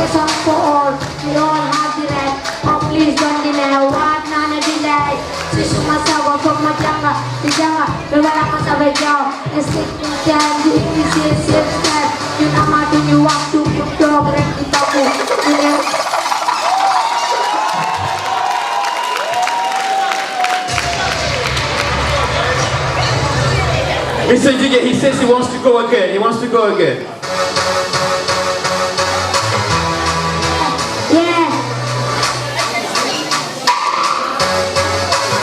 Education for all, we all have the right. Oh, please don't deny what none delay. Sishu masawa from majanga, dijanga, bewala masawa jao. A stick in time, the English is safe step. You know how to you want to put dog right in tapu. Mr. Jigga, he says he wants to go again. He wants to go again. Yeah.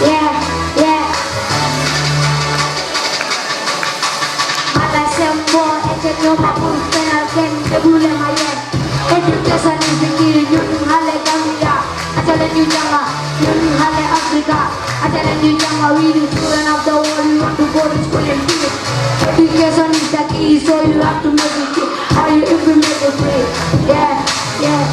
Yeah, yeah. Malasembo, ejenyo mapun penal ken debule mayen. Education is the key. Yun hale Gambia, ajale New Jama. Yun hale Africa, ajale New Jama. We the children of the world, we want to go to school and teach. Education is the key, so you have to make it key. How you implement it free. Yeah, yeah.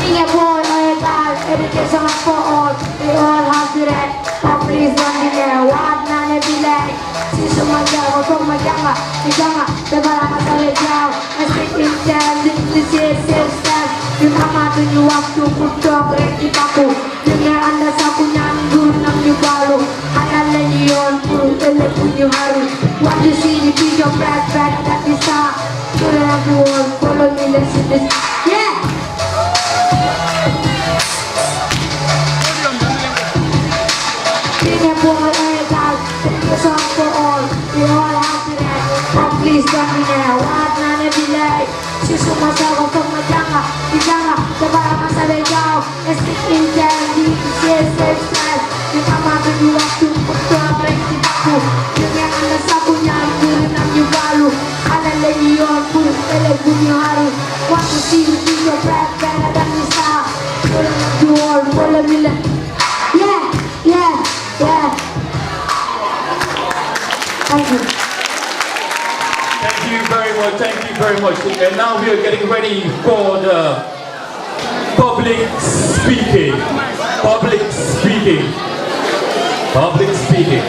Being a boy or a girl, education for all. We all have the right. Oh, please don't delay. What none delay. Sishu majawa from majanga, dijanga, bebala masawe jao. I speak in time, the English is safe step. You come out when you have to put dog right in tapu. You may understand kunyandu nang you balu. Yon pun elok punya hari. What you see, you keep your back that is up. Children of the world, follow me, let's see this. Yeah. Being a boy or a girl, education for all. We all have the right. Oh, please don't deny what none delay. Sishu masawa from majanga, dijanga, bebala masawe jao. A stick in time, the safe style. You come out and you have to put dog right in tapu. You may understand kunyandu nang you balu. Halale yon pun elok punya hari. Want to see you keep your breath better than the star. Children of the world, follow me. Yeah, yeah, yeah. Thank you. Thank you very much. Thank you very much. And now we are getting ready for the public speaking. Public speaking. Public speaking.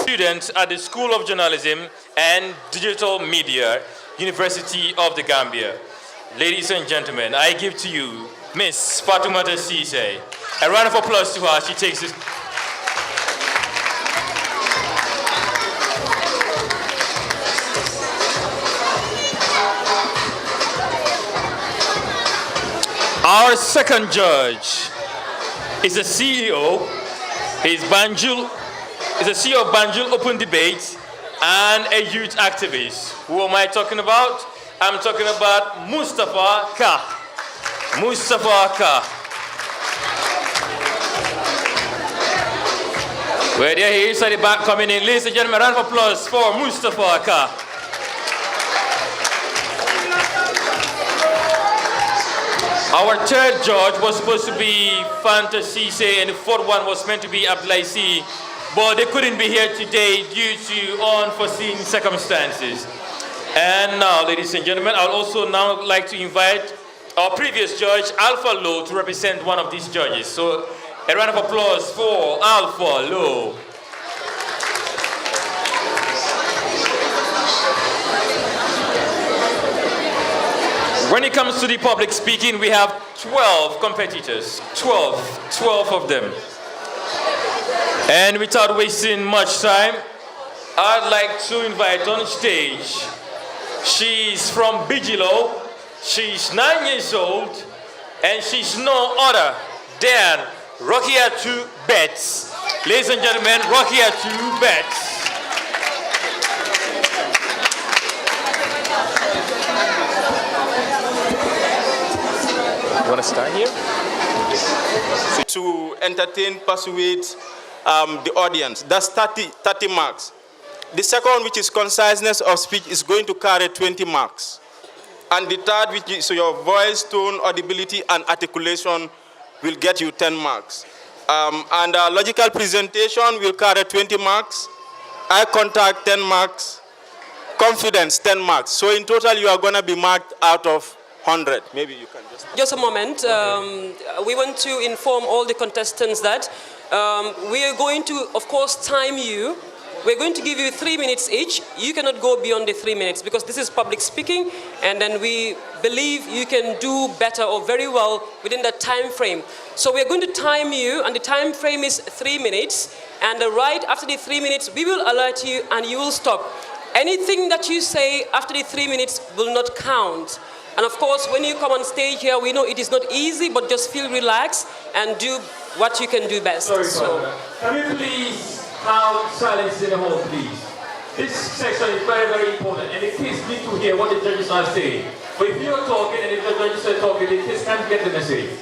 Students at the School of Journalism and Digital Media, University of the Gambia. Ladies and gentlemen, I give to you Miss Fatoumata Cisse. A round of applause to her. She takes this. Our second judge is the CEO. He's the CEO of Banjul Open Debate and a youth activist. Who am I talking about? I'm talking about Mustafa Ka. Mustafa Ka. Well, there he is at the back coming in. Ladies and gentlemen, round of applause for Mustafa Ka. Our third judge was supposed to be Fanta Cisse, and the fourth one was meant to be Abdulaisi, but they couldn't be here today due to unforeseen circumstances. And now, ladies and gentlemen, I'd also now like to invite our previous judge, Alpha Low, to represent one of these judges. So, a round of applause for Alpha Low. When it comes to the public speaking, we have 12 competitors, 12 of them. And without wasting much time, I'd like to invite on stage. She's from Bijilo, she's 9 years old, and she's no other than Rokiatu Betts. Ladies and gentlemen, Rokiatu Betts. You want to start here? To entertain, persuade the audience. That's 30 marks. The second, which is conciseness of speech, is going to carry 20 marks. And the third, which is your voice, tone, audibility, and articulation, will get you 10 marks. And logical presentation will carry 20 marks. Eye contact, 10 marks. Confidence, 10 marks. So in total, you are going to be marked out of 100. Maybe you can just a moment. We want to inform all the contestants that we are going to, of course, time you We're going to give you 3 minutes each. You cannot go beyond the 3 minutes because this is public speaking, and then we believe you can do better or very well within that time frame. So we're going to time you, and the time frame is 3 minutes. And right after the 3 minutes, we will alert you and you will stop. Anything that you say after the 3 minutes will not count. And of course, when you come on stage here, we know it is not easy, but just feel relaxed and do what you can do best. Sorry, can we please have silence in the hall, please? This section is very, very important, and the kids need to hear what the judges are saying. But if you're talking and if the judges are talking, the kids can't get the message.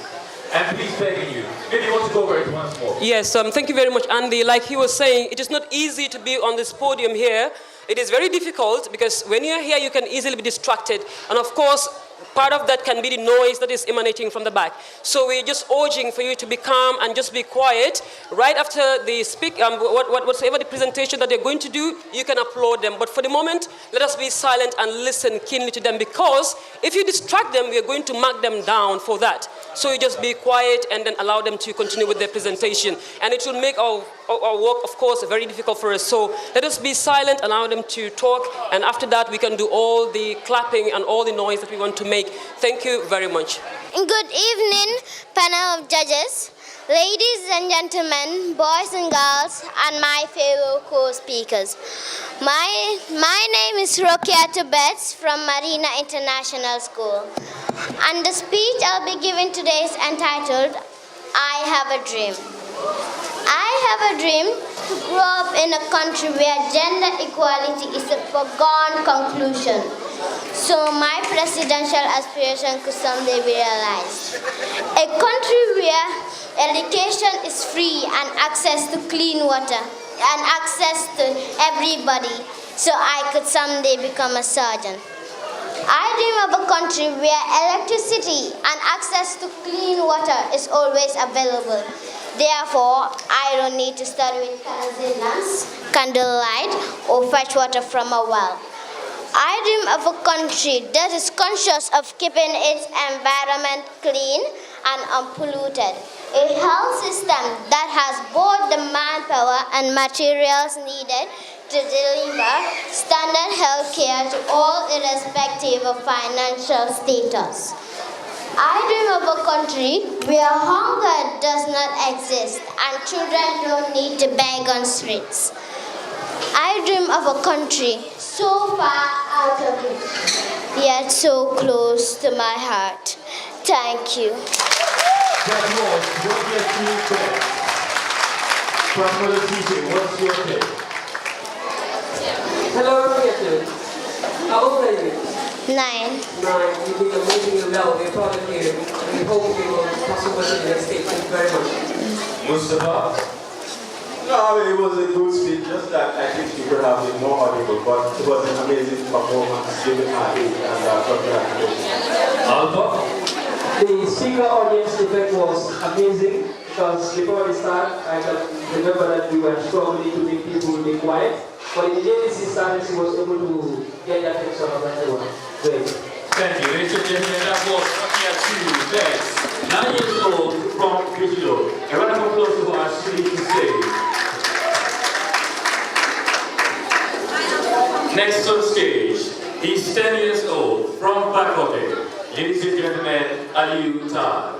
And please begging you, maybe you want to go over it once more. Yes, thank you very much, Andy. Like he was saying, it is not easy to be on this podium here. It is very difficult because when you're here, you can easily be distracted. And of course, part of that can be the noise that is emanating from the back. So we're just urging for you to be calm and just be quiet. Right after the whatsoever the presentation that they're going to do, you can applaud them. But for the moment, let us be silent and listen keenly to them, because if you distract them, we are going to mark them down for that. So you just be quiet and then allow them to continue with their presentation. And it will make our work, of course, very difficult for us. So let us be silent, allow them to talk, and after that, we can do all the clapping and all the noise that we want to make. Thank you very much. Good evening, panel of judges, ladies and gentlemen, boys and girls, and my fellow co-speakers. My name is Rokia Tubets from Marina International School, and the speech I'll be giving today is entitled, I Have a Dream. I have a dream to grow up in a country where gender equality is a foregone conclusion, so my presidential aspiration could someday be realized. A country where education is free and access to clean water and access to everybody, so I could someday become a surgeon. I dream of a country where electricity and access to clean water is always available. Therefore, I don't need to study with candlelight, or fetch water from a well. I dream of a country that is conscious of keeping its environment clean and unpolluted. A health system that has both the manpower and materials needed to deliver standard health care to all irrespective of financial status. I dream of a country where hunger does not exist and children don't need to beg on streets. I dream of a country so far out of it, yet so close to my heart. Thank you. That was Rokia Tubets from Mother Teaching. What's your take? Hello, Rokia. How old are you? 9. 9. You did amazingly well. We're proud of you. We hope you will pass over to the next stage. Thank you very much. Mustafa? No, I mean, it was a good speech, just that I think she could have been more audible, but it was an amazing performance given her age and congratulations. Alpha? The speaker audience effect was amazing because before we start, I can remember that we were struggling to make people be quiet. But immediately she started, she was able to get the attention of everyone. Great. Thank you. Ladies and gentlemen, that was Rokia Tubets, 9 years old from Vigilo. A round of applause to our student to stage. Next on stage, he's 10 years old from Faculty. Ladies and gentlemen, Aliu Tal.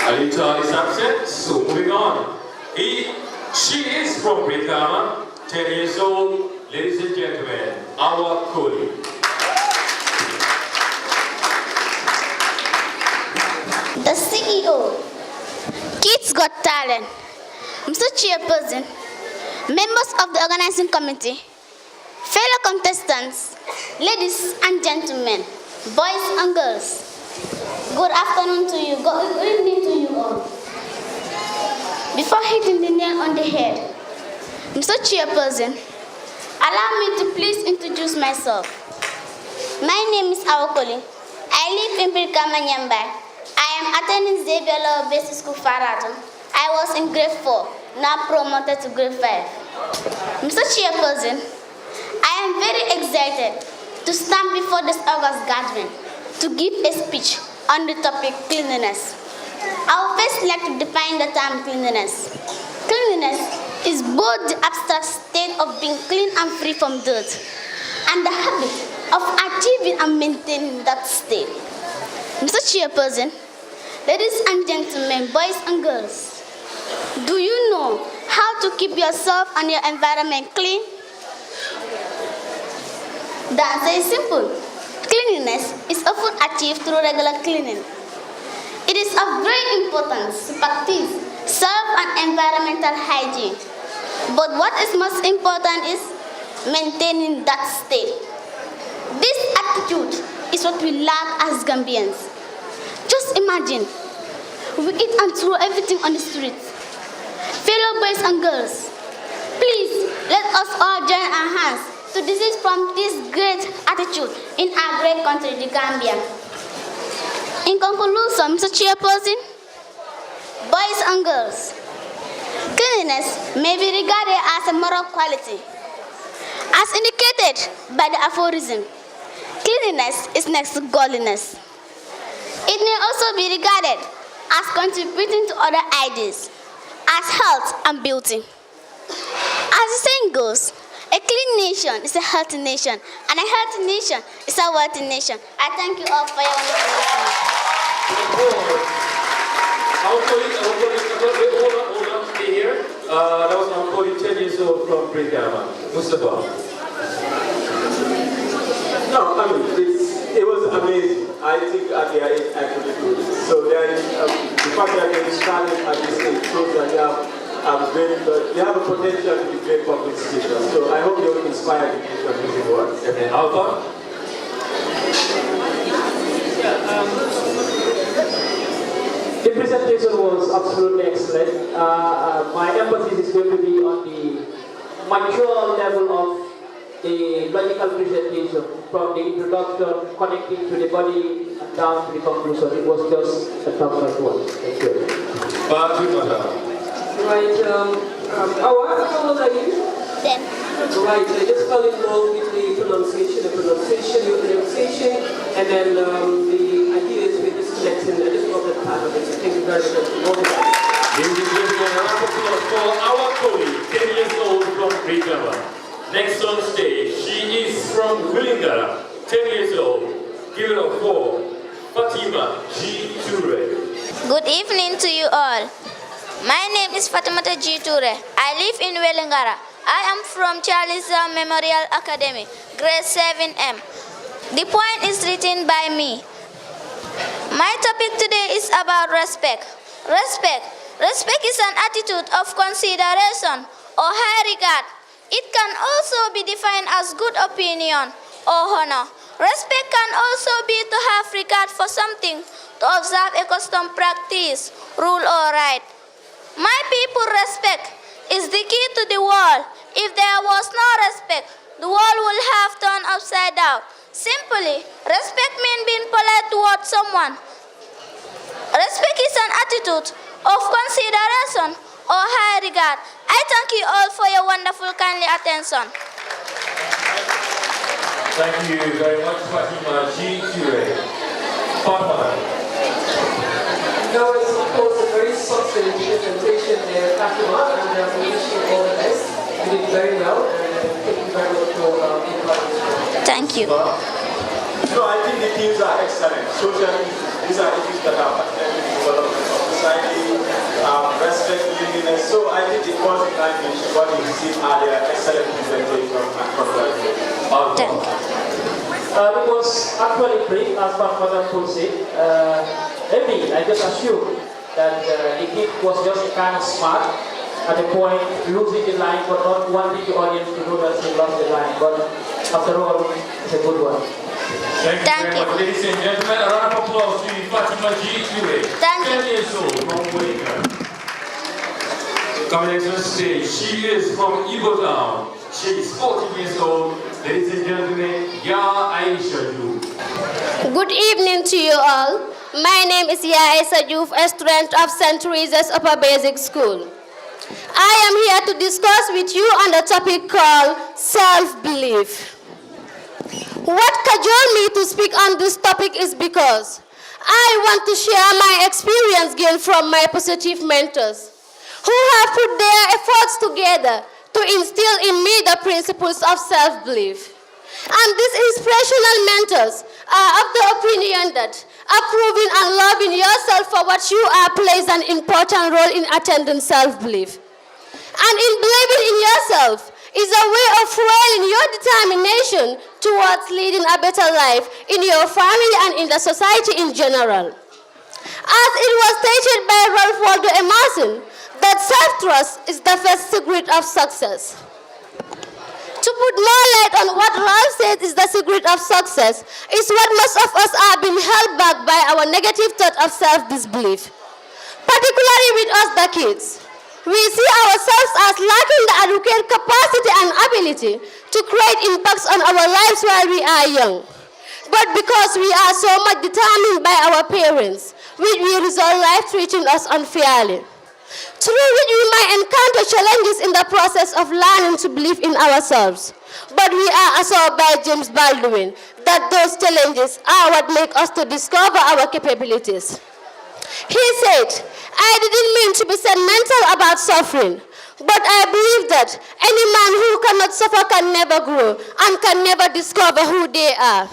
Aliu Tal is absent, so moving on. She is from Brikama, 10 years old. Ladies and gentlemen, our colleague. The CEO, Kids Got Talent, Mr. Chairperson, members of the organizing committee, fellow contestants, ladies and gentlemen, boys and girls, good afternoon to you, good evening to you all. Before hitting the nail on the head, Mr. Chairperson, allow me to please introduce myself. My name is Awokoli. I live in Brikama, Nyambai. I am attending Xavier Law Basic School, Farato. I was in grade 4, now promoted to grade 5. Mr. Chairperson, I am very excited to stand before this August gathering to give a speech on the topic cleanliness. I would first like to define the term cleanliness. Cleanliness is both the abstract state of being clean and free from dirt, and the habit of achieving and maintaining that state. Mr. Chairperson, ladies and gentlemen, boys and girls, do you know how to keep yourself and your environment clean? The answer is simple. Cleanliness is often achieved through regular cleaning. It is of great importance to practice self and environmental hygiene. But what is most important is maintaining that state. This attitude is what we lack as Gambians. Just imagine, we eat and throw everything on the streets. Fellow boys and girls, please let us all join our hands to desist from this great attitude in our great country, the Gambia. In conclusion, Mr. Chairperson, boys and girls, cleanliness may be regarded as a moral quality. As indicated by the aphorism, cleanliness is next to godliness. It may also be regarded as contributing to other ideas, as health and beauty. As the saying goes, a clean nation is a healthy nation, and a healthy nation is a wealthy nation. I thank you all for your wonderful listening. Our colleague, hold on, stay here. That was our colleague 10 years old from Brigama, Mustafa. No, I mean, it was amazing. I think at their age I could do it. So then, the fact that they started at this age shows that they have a potential to be great public speakers. So I hope they will inspire the future using words. Okay, Alpha? The presentation was absolutely excellent. My emphasis is going to be on the mature level of the logical presentation, from the introduction, connecting to the body, and down to the conclusion. It was just a perfect one. Thank you. Right, how old are you? 10. Right, I just fell in love with the pronunciation, and then the ideas with this lesson. I just love that part of it. Thank you very much. Ladies and gentlemen, a round of applause for our colleague, 10 years old from Brigama. Next on stage, she is from Willingara, 10 years old. Give it up for Fatima G. Ture. Good evening to you all. My name is Fatimata G. Ture. I live in Welingara. I am from Charles Memorial Academy, grade 7M. The point is written by me. My topic today is about respect. Respect is an attitude of consideration or high regard. It can also be defined as good opinion or honor. Respect can also be to have regard for something, to observe a custom, practice, rule or right. My people, respect is the key to the world. If there was no respect, the world will have turned upside down. Simply, respect means being polite towards someone. Respect is an attitude of consideration or high regard. I thank you all for your wonderful, kindly attention. Thank you very much, Fatima G. Ture. Papa. Now it's of course a very substantive presentation there, Fatima, and we wish you all the best. You did very well, and thank you very much for inviting us. Thank you. No, I think the themes are excellent. Socially, these are issues that are pertaining to development of society, respect, cleanliness. So I think it was in line with what you received earlier, excellent presentation and congratulations. Thank you. It was actually brief, as Madam Pool said. Maybe I just assumed that the kid was just kind of smart at the point, losing the line, but not wanting the audience to know that he lost the line. But after all, it's a good one. Thank you very much, ladies and gentlemen. A round of applause to Fatima G. Ture. Thank you. 10 years old from Wellington. Coming next on stage, she is from Igbo Town. She is 14 years old. Ladies and gentlemen, Ya Aisha Ju. Good evening to you all. My name is Ya Aisha Ju, a student of St. Teresa's Upper Basic School. I am here to discuss with you on the topic called self-belief. What cajoled me to speak on this topic is because I want to share my experience gained from my positive mentors. who have put their efforts together to instill in me the principles of self-belief. And these inspirational mentors are of the opinion that approving and loving yourself for what you are plays an important role in attaining self-belief. And in believing in yourself is a way of fueling your determination towards leading a better life in your family and in the society in general. As it was stated by Ralph Waldo Emerson, that self-trust is the first secret of success. To put more light on what Ralph said is the secret of success is what most of us are being held back by our negative thought of self-disbelief, particularly with us the kids. We see ourselves as lacking the adequate capacity and ability to create impacts on our lives while we are young. But because we are so much determined by our parents, which we resolve life treating us unfairly, through which we might encounter challenges in the process of learning to believe in ourselves. But we are assured by James Baldwin that those challenges are what make us to discover our capabilities. He said, I didn't mean to be sentimental about suffering, but I believe that any man who cannot suffer can never grow and can never discover who they are.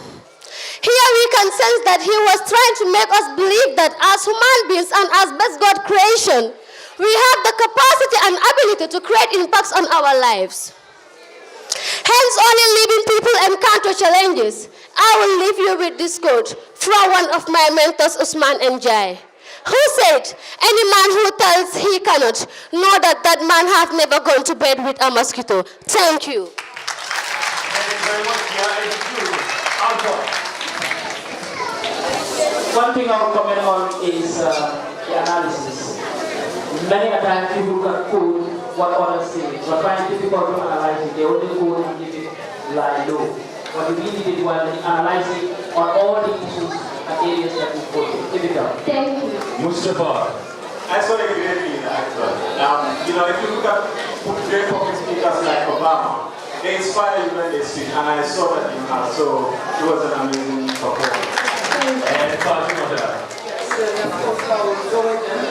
Here we can sense that he was trying to make us believe that as human beings and as best God creation, we have the capacity and ability to create impacts on our lives. Hence, only living people encounter challenges. I will leave you with this quote from one of my mentors, Usman Njai, who said, any man who tells he cannot, know that that man has never gone to bed with a mosquito. Thank you. Thank you very much. Yeah, it's true. One thing I will comment on is the analysis. Many a time people can quote what others say, but find it difficult to analyze it. They only quote and give it lie low. What we really did was analyze it on all the issues and areas that we quoted. Difficult. Thank you. Mustafa. I saw the great leader, actually. If you look at great public speakers like Obama, they inspire you when they speak, and I saw that in her, so it was an amazing performance. And Fatima. Yes, of course, I was going and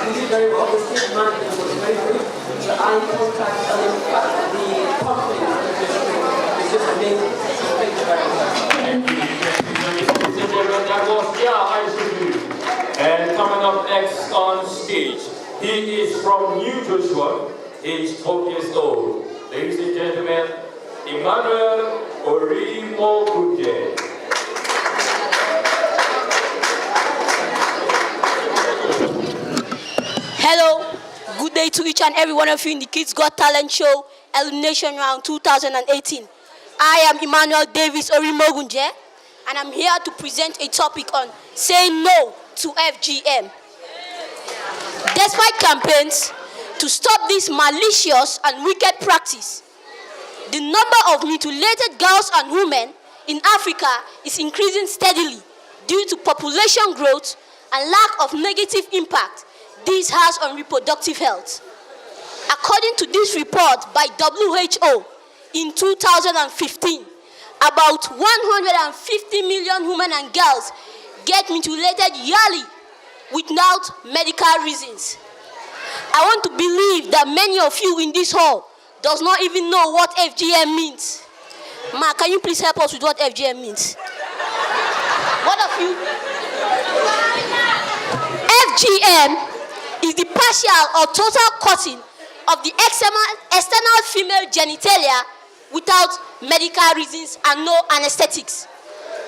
we did very well. The stage management was very good. The eye contact and in fact the confidence is just amazing. Thank you very much. Thank you. That was I Should Do. And coming up next on stage, he is from New Joshua. He is 12 years old. Ladies and gentlemen, Emmanuel Orimo Kunje. Hello, good day to each and every one of you in the Kids Got Talent Show, Elimination Round 2018. I am Emmanuel Davis Orimogunje, and I'm here to present a topic on saying no to FGM. Despite campaigns to stop this malicious and wicked practice, the number of mutilated girls and women in Africa is increasing steadily due to population growth and lack of negative impact this has on reproductive health. According to this report by WHO in 2015, about 150 million women and girls get mutilated yearly without medical reasons. I want to believe that many of you in this hall does not even know what FGM means. Ma, can you please help us with what FGM means? What of you? FGM is the partial or total cutting of the external female genitalia without medical reasons and no anesthetics.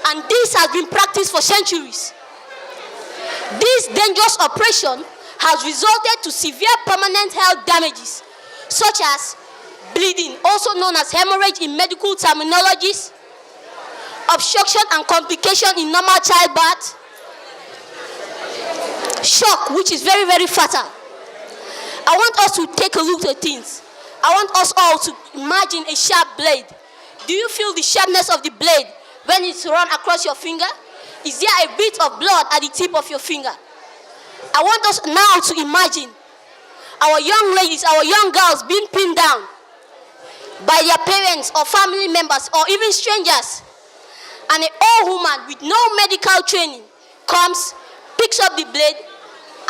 And this has been practiced for centuries. This dangerous operation has resulted to severe permanent health damages, such as bleeding, also known as hemorrhage in medical terminologies, obstruction and complication in normal childbirth, shock, which is very, very fatal. I want us to take a look at things. I want us all to imagine a sharp blade. Do you feel the sharpness of the blade when it's run across your finger? Is there a bit of blood at the tip of your finger? I want us now to imagine our young ladies, our young girls being pinned down by their parents or family members or even strangers. And an old woman with no medical training comes, picks up the blade,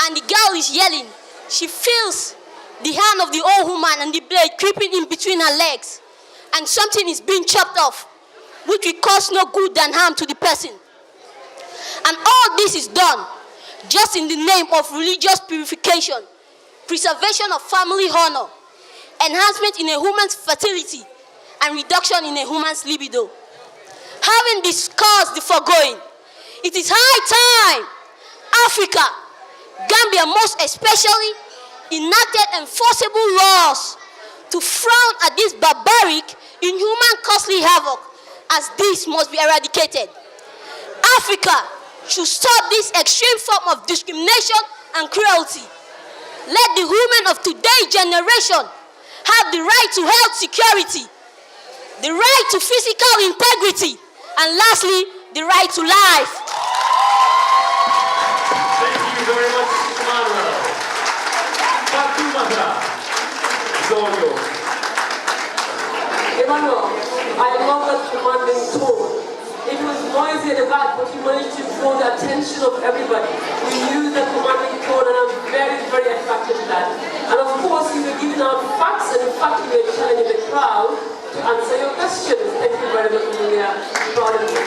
and the girl is yelling, she feels the hand of the old woman and the blade creeping in between her legs, and something is being chopped off, which will cause no good than harm to the person. And all this is done just in the name of religious purification, preservation of family honor, enhancement in a woman's fertility, and reduction in a woman's libido. Having discussed the foregoing, it is high time Africa, Gambia most especially, enacted enforceable laws to frown at this barbaric, inhuman, costly havoc, as this must be eradicated. Africa should stop this extreme form of discrimination and cruelty. Let the women of today's generation have the right to health security, the right to physical integrity, and lastly, the right to life. Thank you very much, Emmanuel. Fatimata, it's all yours. Emmanuel, I love that commanding tone. It was noisy at the back, but you managed to draw the attention of everybody. We use that commanding tone, and I'm very, very attracted to that. And of course, you were giving out facts, and in fact, you were challenging the crowd to answer your questions. Thank you very much, Julia. Proud of you.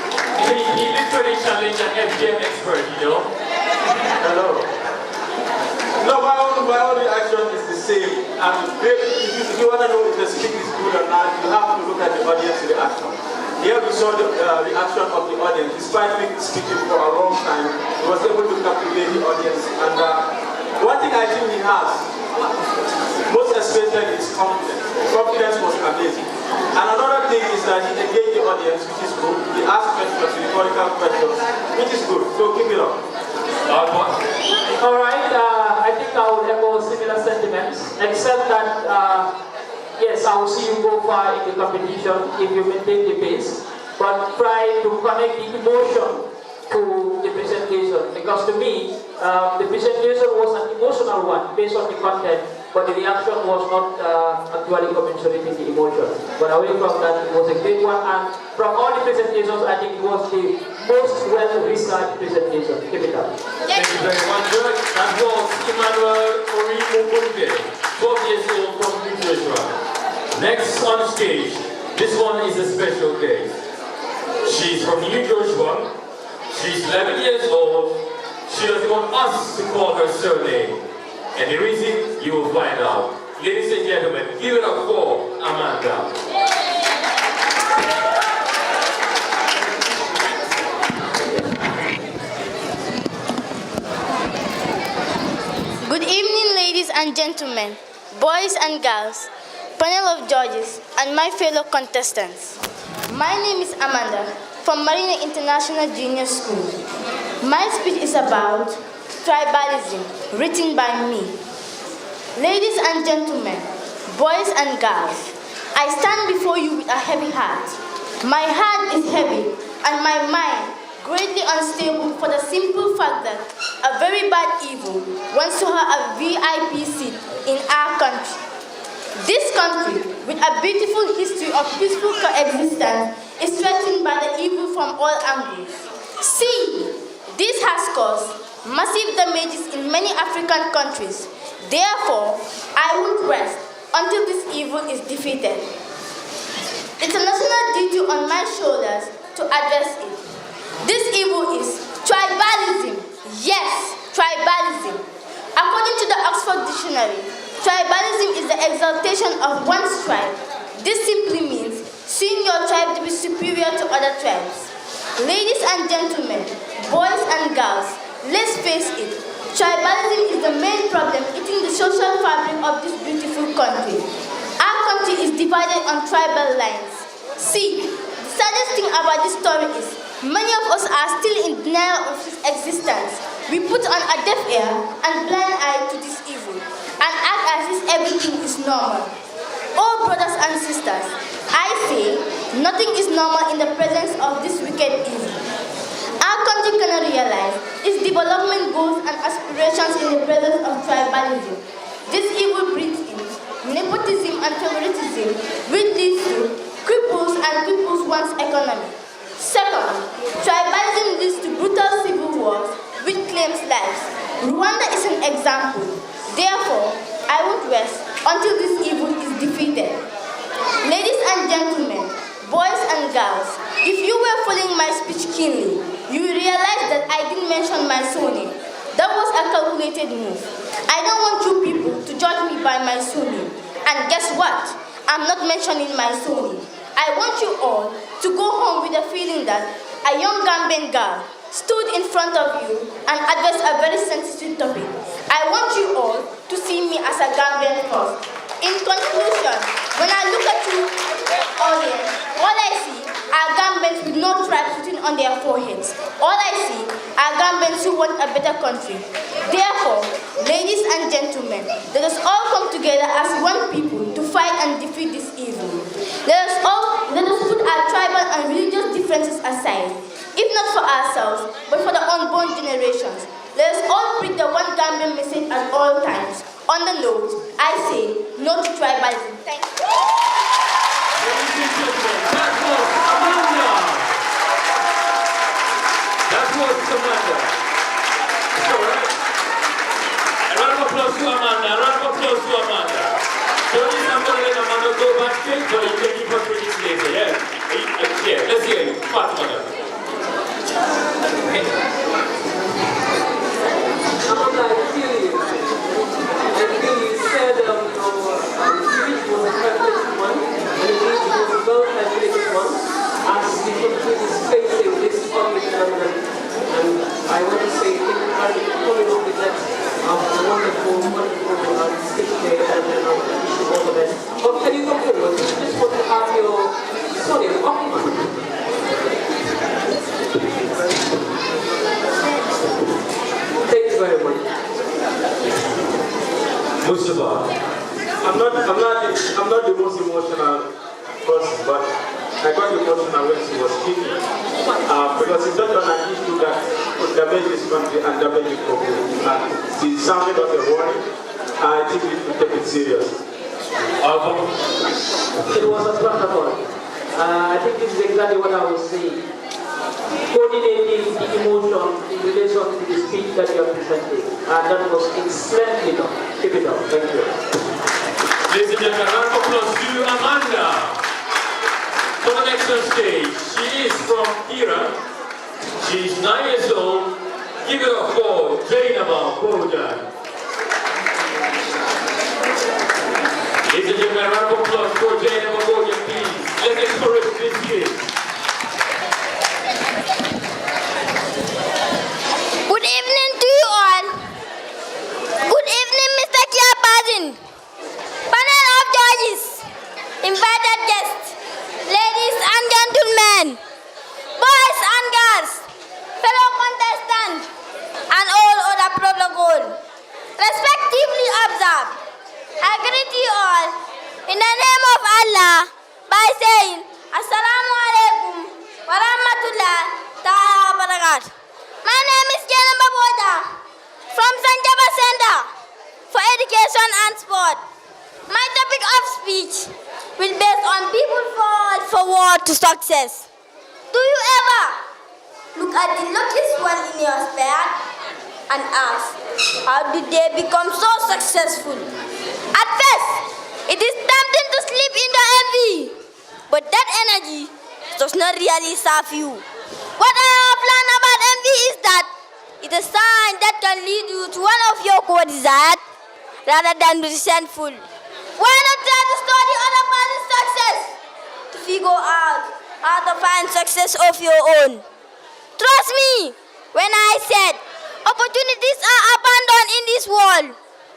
He literally challenged an FGM expert, you know? Hello. No, my own reaction is the same. If you want to know if the speech is good or not, you have to look at the audience reaction. Here we saw the reaction of the audience. Despite me speaking for a long time, he was able to captivate the audience. And one thing I think he has, most especially, is confidence. Confidence was amazing. And another thing is that he engaged the audience, which is good. He asked questions, rhetorical questions, which is good. So keep it up. All right, I think I will echo similar sentiments, except that, yes, I will see you go far in the competition if you maintain the pace, but try to connect the emotion to the presentation, because to me, the presentation was an emotional one based on the content, but the reaction was not actually commensurating the emotion. But away from that, it was a great one, and from all the presentations, I think it was the most well-researched presentation. Keep it up. Thank you very much, George. That was Emmanuel Orimukunde, 12 years old from New Joshua. Next on stage, this one is a special case. She's from New Joshua. She's 11 years old. She doesn't want us to call her surname. And the reason, you will find out. Ladies and gentlemen, give it up for Amanda. Good evening, ladies and gentlemen, boys and girls, panel of judges, and my fellow contestants. My name is Amanda from Marina International Junior School. My speech is about tribalism, written by me. Ladies and gentlemen, boys and girls, I stand before you with a heavy heart. My heart is heavy and my mind greatly unstable for the simple fact that a very bad evil wants to have a VIP seat in our country. This country, with a beautiful history of peaceful coexistence, is threatened by the evil from all angles. See, this has caused massive damages in many African countries. Therefore, I won't rest until this evil is defeated. It's a national duty on my shoulders to address it. This evil is tribalism. Yes, tribalism. According to the Oxford Dictionary, tribalism is the exaltation of one's tribe. This simply means seeing your tribe to be superior to other tribes. Ladies and gentlemen, boys and girls, let's face it, tribalism is the main problem eating the social fabric of this beautiful country. Our country is divided on tribal lines. See, the saddest thing about this story is many of us are still in denial of its existence. We put on a deaf ear and blind eye to this evil and act as if everything is normal. Oh, brothers and sisters, I say nothing is normal in the presence of this wicked evil. Our country cannot realize its development goals and aspirations in the presence of tribalism. This evil breeds in nepotism and favoritism, which leads to cripples and cripples one's economy. Second, tribalism leads to brutal civil wars, which claims lives. Rwanda is an example. Therefore, I won't rest until this evil is defeated. Ladies and gentlemen, boys and girls, if you were following my speech keenly, you will realize that I didn't mention my surname. That was a calculated move. I don't want you people to judge me by my surname. And guess what? I'm not mentioning my surname. I want you all to go home with the feeling that a young Gambian girl stood in front of you and addressed a very sensitive topic. I want you all to see me as a Gambian first. In conclusion, when I look at you, audience, all I see are Gambians with no tribes written on their foreheads. All I see are Gambians who want a better country. Therefore, ladies and gentlemen, let us all come together as one people to fight and defeat this evil. Let us put our tribal and religious differences aside, if not for ourselves, but for the unborn generations. Let us all preach the one Gambian message at all times. On the note, I say no to tribalism. Thank you. Ladies and gentlemen, that was Amanda. That was Amanda. It's all right. A round of applause to Amanda. A round of applause to Amanda. So I'm going to let Amanda go backstage, but you can give her credits later, yeah? Yeah, let's hear it. Fast, Amanda. Amanda, I feel you. You said your speech was a perfect one, and indeed it was a well-calculated one, as you continue facing this public phenomenon. And I want to say thank you very much for coming up with that wonderful speech there, and wish you all the best. But can you come forward? We just want to have your sorry, thank you very much. Mustafa. I'm not the most emotional person, but I got emotional when she was speaking. Because it's not an issue that would damage this country and damage the community. And she sounded like a warning. I think we should take it serious. It was a protocol. I think this is exactly what I was saying. Coordinating the emotion in relation to the speech that you are presenting. And that was extremely done. Keep it up. Thank you. Ladies and gentlemen, round of applause to Amanda. For the next on stage, she is from Iran. She's 9 years old. Give it up for Zainaba Bojan. Ladies and gentlemen, round of applause for Zainaba Bojan, please. Let's encourage this kid. Good evening to you all. Good evening, Mr. Chairperson, panel of judges, invited guests, ladies and gentlemen, boys and girls, fellow contestants, and all other protocol. Respectively observed, I greet you all in the name of Allah by saying, Assalamu alaikum wa rahmatullah ta'ala wa barakatuh. My name is Zainaba Bojan from Sanjaba Center for Education and Sport. My topic of speech will be based on people fall forward to success. Do you ever look at the luckiest one in your sphere and ask, how did they become so successful? At first, it is tempting to slip into envy, but that energy does not really serve you. What I have learned about envy is that it's a sign that can lead you to one of your core desires rather than be resentful. Why not try to study other person's success to figure out how to find success of your own? Trust me when I said opportunities are abundant in this world.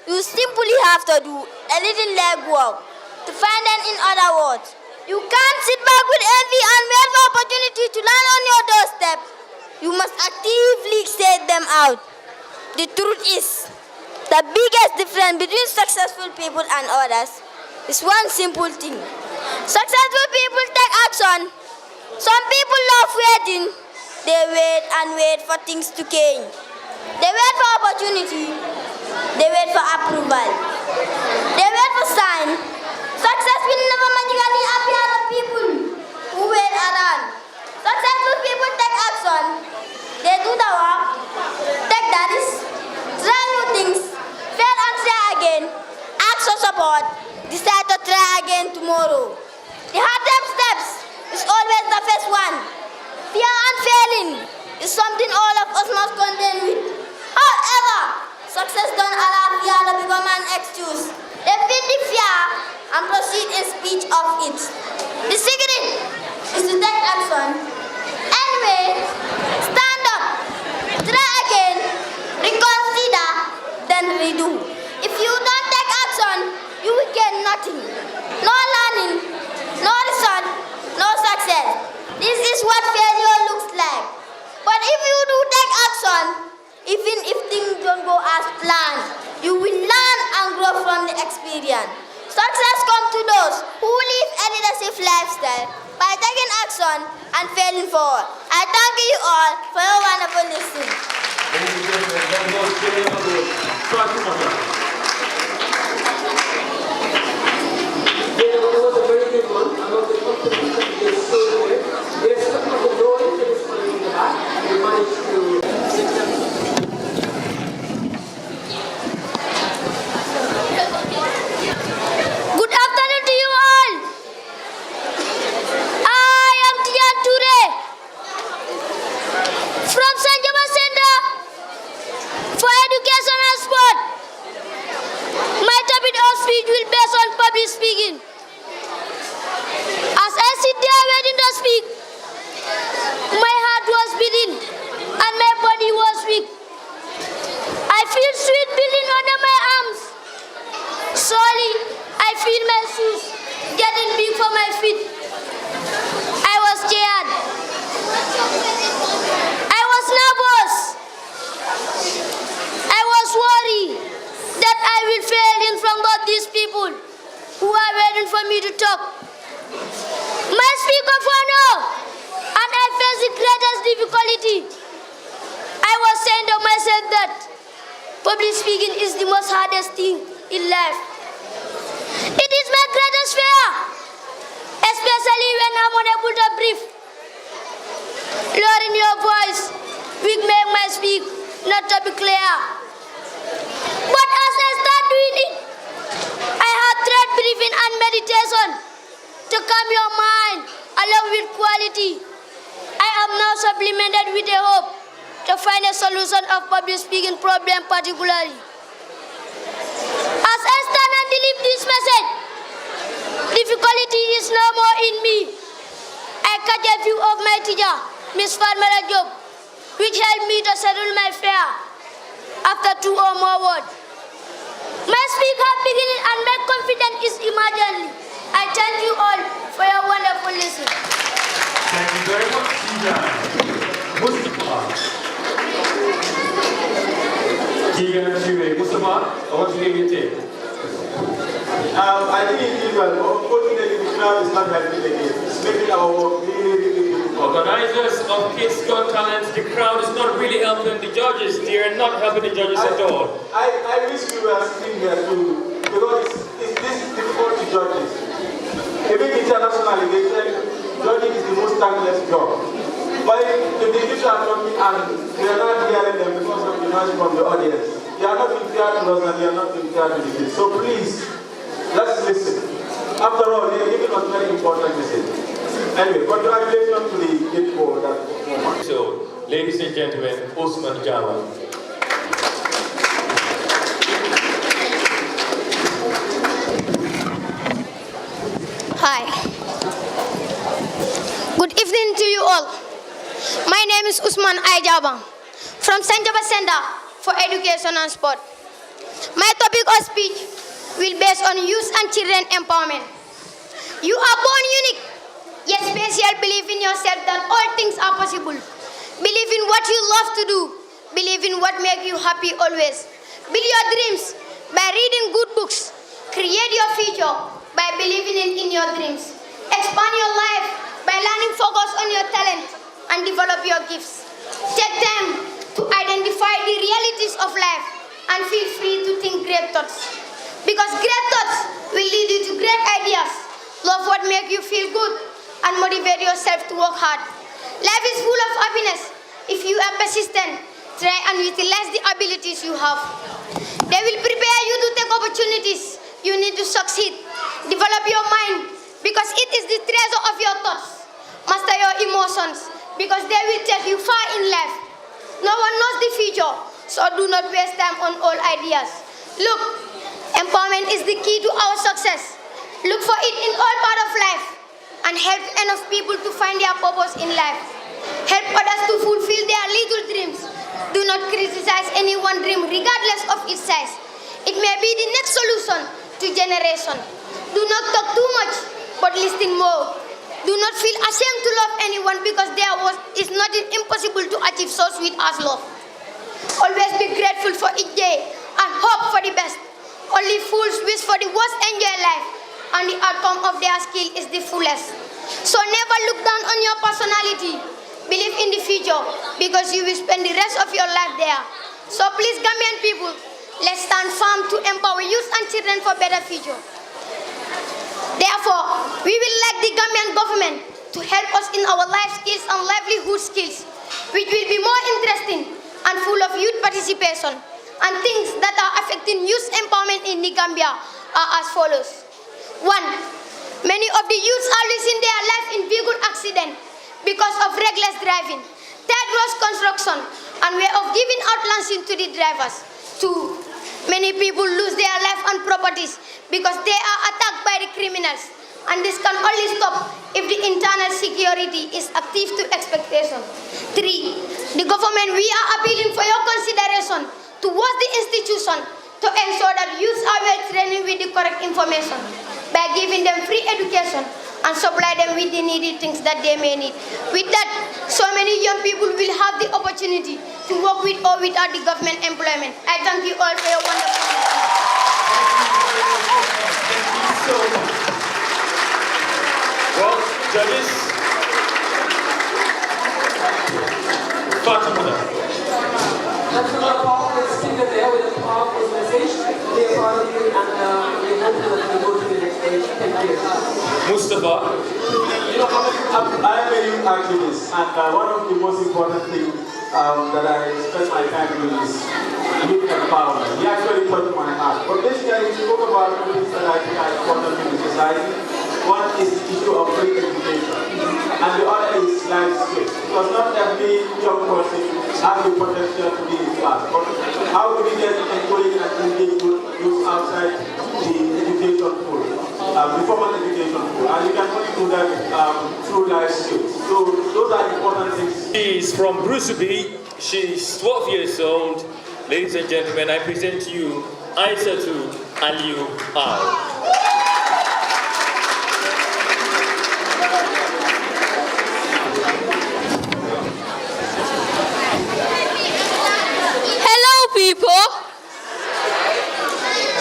You simply have to do a little legwork to find them. In other words, you can't sit back with envy and wait for opportunity to land on your doorstep. You must actively seek them out. The truth is, the biggest difference between successful people and others is one simple thing. Successful people take action. Some people love waiting. They wait and wait for things to change. They wait for opportunity. They wait for approval. They wait for sign. Success will never magically appear to people who wait around. Successful people take action. They do the work, take the risk, try one. Fear and failing is something all of us must contend with. However, success don't allow fear to become an excuse. They feel the fear and proceed in speech of it. The secret is to take action. Anyway, stand up, try again, reconsider, then redo. If you don't take action, you will get nothing. No learning, no result, no success. This is what failure looks like. But if you do take action, even if things don't go as planned, you will learn and grow from the experience. Success comes to those who live a leadership lifestyle by taking action and failing forward. I thank you all for your wonderful listening. It was a very good one. I love the competition is so good. There's a couple of doors that is playing in the back. We managed to sit them. Good afternoon to you all. I am Tian Toure from St. Thomas Center for Education and Sport. My topic of speech will be based on public speaking. As I sit there waiting to speak, my heart was beating and my body was weak. I feel sweat building under my arms. Slowly, I feel my shoes getting big for my feet. I was scared. I was nervous. I was worried that I will fail in front of these people who are waiting for me to talk. My speaker for now, and I face the greatest difficulty. I was saying to myself that public speaking is the most hardest thing in life. It is my greatest fear, especially when I'm unable to breathe. Lowering your voice will make my speak not to be clear. But as I start doing it, I have tried breathing and meditation to calm your mind along with quality. I am now supplemented with a hope to find a solution of public speaking problem particularly. As I stand and deliver this message, difficulty is no more in me. I catch a view of my teacher, Miss Farmera Job, which helped me to settle my fear after 2 or more words. My speaker beginning and my confidence is immediately. I thank you all for your wonderful listening. Thank you very much, Tijan. Mustafa. Tijan and Shive. Mustafa, I want to give you a tip. I think it's even, unfortunately, the crowd is not helping again. It's making our work really, really difficult. Organizers of Kids Got Talent, the crowd is not really helping the judges. They are not helping the judges at all. I wish we were sitting here too, because it's this difficult to judges. Even internationally, they say judging is the most thankless job. But if the teachers are talking and we are not hearing them because of the noise from the audience, they are not being fair to us and they are not being fair to the kids. So please, let's listen. After all, they are giving us very important message. Anyway, congratulations to the kid for that performance. So, ladies and gentlemen, Osman Java. Hi. Good evening to you all. My name is Usman Aijaba from St. Thomas Center for Education and Sport. My topic of speech will based on youth and children empowerment. You are born unique, yet special. Believe in yourself that all things are possible. Believe in what you love to do. Believe in what makes you happy always. Build your dreams by reading good books. Create your future by believing in your dreams. Expand your life by learning, focus on your talent and develop your gifts. Take time to identify the realities of life and feel free to think great thoughts. Because great thoughts will lead you to great ideas. Love what makes you feel good and motivate yourself to work hard. Life is full of happiness. If you are persistent, try and utilize the abilities you have. They will prepare you to take opportunities. You need to succeed. Develop your mind because it is the treasure of your thoughts. Master your emotions because they will take you far in life. No one knows the future, so do not waste time on all ideas. Look, empowerment is the key to our success. Look for it in all parts of life and help enough people to find their purpose in life. Help others to fulfill their little dreams. Do not criticize any one dream regardless of its size. It may be the next solution to generation. Do not talk too much, but listen more. Do not feel ashamed to love anyone because there is nothing impossible to achieve so sweet as love. Always be grateful for each day and hope for the best. Only fools wish for the worst, enjoy life, and the outcome of their skill is the fullest. So never look down on your personality. Believe in the future because you will spend the rest of your life there. So please, Gambian people, let's stand firm to empower youth and children for better future. Therefore, we will like the Gambian government to help us in our life skills and livelihood skills, which will be more interesting and full of youth participation. And things that are affecting youth empowerment in the Gambia are as follows. 1. Many of the youths are losing their life in vehicle accident because of reckless driving, third road construction, and way of giving out lancing to the drivers. 2. Many people lose their life and properties because they are attacked by the criminals, and this can only stop if the internal security is active to expectation. 3. The government, we are appealing for your consideration towards the institution to ensure that youths are well trained with the correct information by giving them free education and supply them with the needed things that they may need. With that, so many young people will have the opportunity to work with or without the government employment. I thank you all for your wonderful Thank you so much. Well, judges, Fatima. That's another powerful speaker there with a powerful message. They are proud of you and we hope that you go to the next stage. Thank you. Mustafa. You know, I am a youth activist, and one of the most important things that I spend my time doing is youth empowerment. He actually touched my heart. But basically, we spoke about things that I think are important in the society. One is the issue of free education, and the other is life skills. Because not every young person has the potential to be in class. But how do we get encouraged and engaged youth outside the education pool, the formal education pool? And you can only do that through life skills. So those are important things. She is from Brusubi. She's 12 years old. Ladies and gentlemen, I present to you Aissatou Aliou Al. People,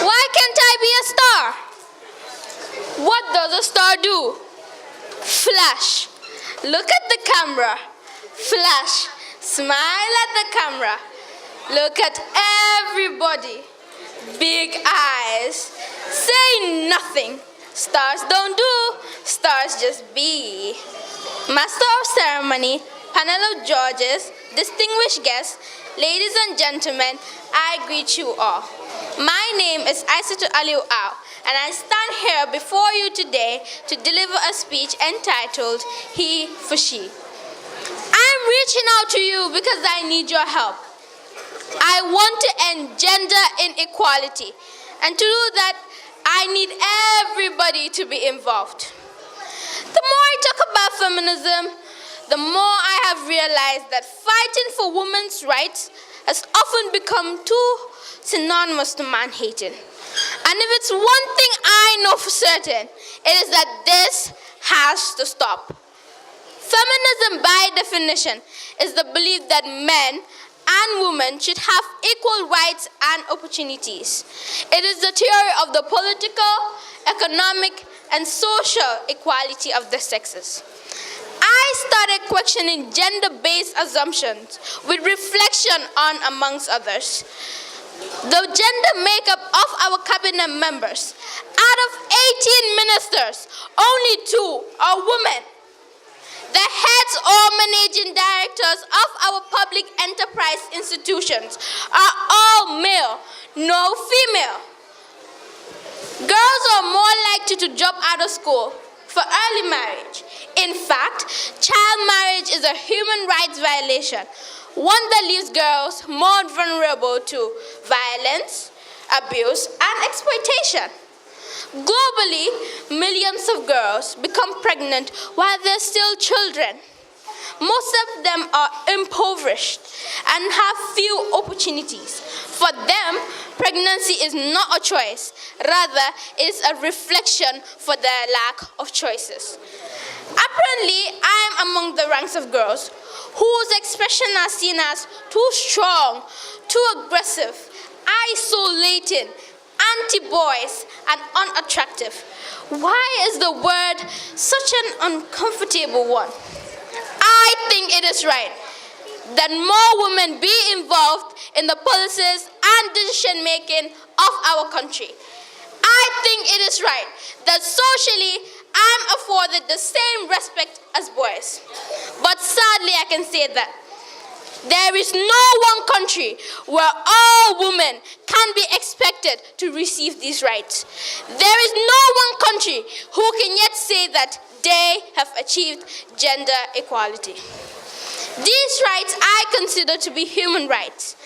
why can't I be a star? What does a star do? Flash. Look at the camera. Flash. Smile at the camera. Look at everybody. Big eyes. Say nothing. Stars don't do. Stars just be. Master of ceremony, panel of judges, distinguished guests, ladies and gentlemen, I greet you all. My name is Aissatou Aliou Al, and I stand here before you today to deliver a speech entitled He for She. I'm reaching out to you because I need your help. I want to end gender inequality, and to do that, I need everybody to be involved. The more I talk about feminism, the more I have realized that fighting for women's rights has often become too synonymous to man-hating. And if it's one thing I know for certain, it is that this has to stop. Feminism, by definition, is the belief that men and women should have equal rights and opportunities. It is the theory of the political, economic, and social equality of the sexes. I started questioning gender-based assumptions with reflection on, amongst others, the gender makeup of our cabinet members. Out of 18 ministers, only 2 are women. The heads or managing directors of our public enterprise institutions are all male, no female. Girls are more likely to drop out of school for early marriage. In fact, fact, child marriage is a human rights violation, one that leaves girls more vulnerable to violence, abuse, and exploitation. Globally, millions of girls become pregnant while they're still children. Most of them are impoverished and have few opportunities. For them, pregnancy is not a choice. Rather, it is a reflection for their lack of choices. Apparently, I am among the ranks of girls whose expression are seen as too strong, too aggressive, isolating, anti-boys, and unattractive. Why is the word such an uncomfortable one? I think it is right that more women be involved in the policies and decision making of our country. I think it is right that socially I'm afforded the same respect as boys. But sadly I can say that there is no one country where all women can be expected to receive these rights. There is no one country who can yet say that they have achieved gender equality. These rights I consider to be human rights.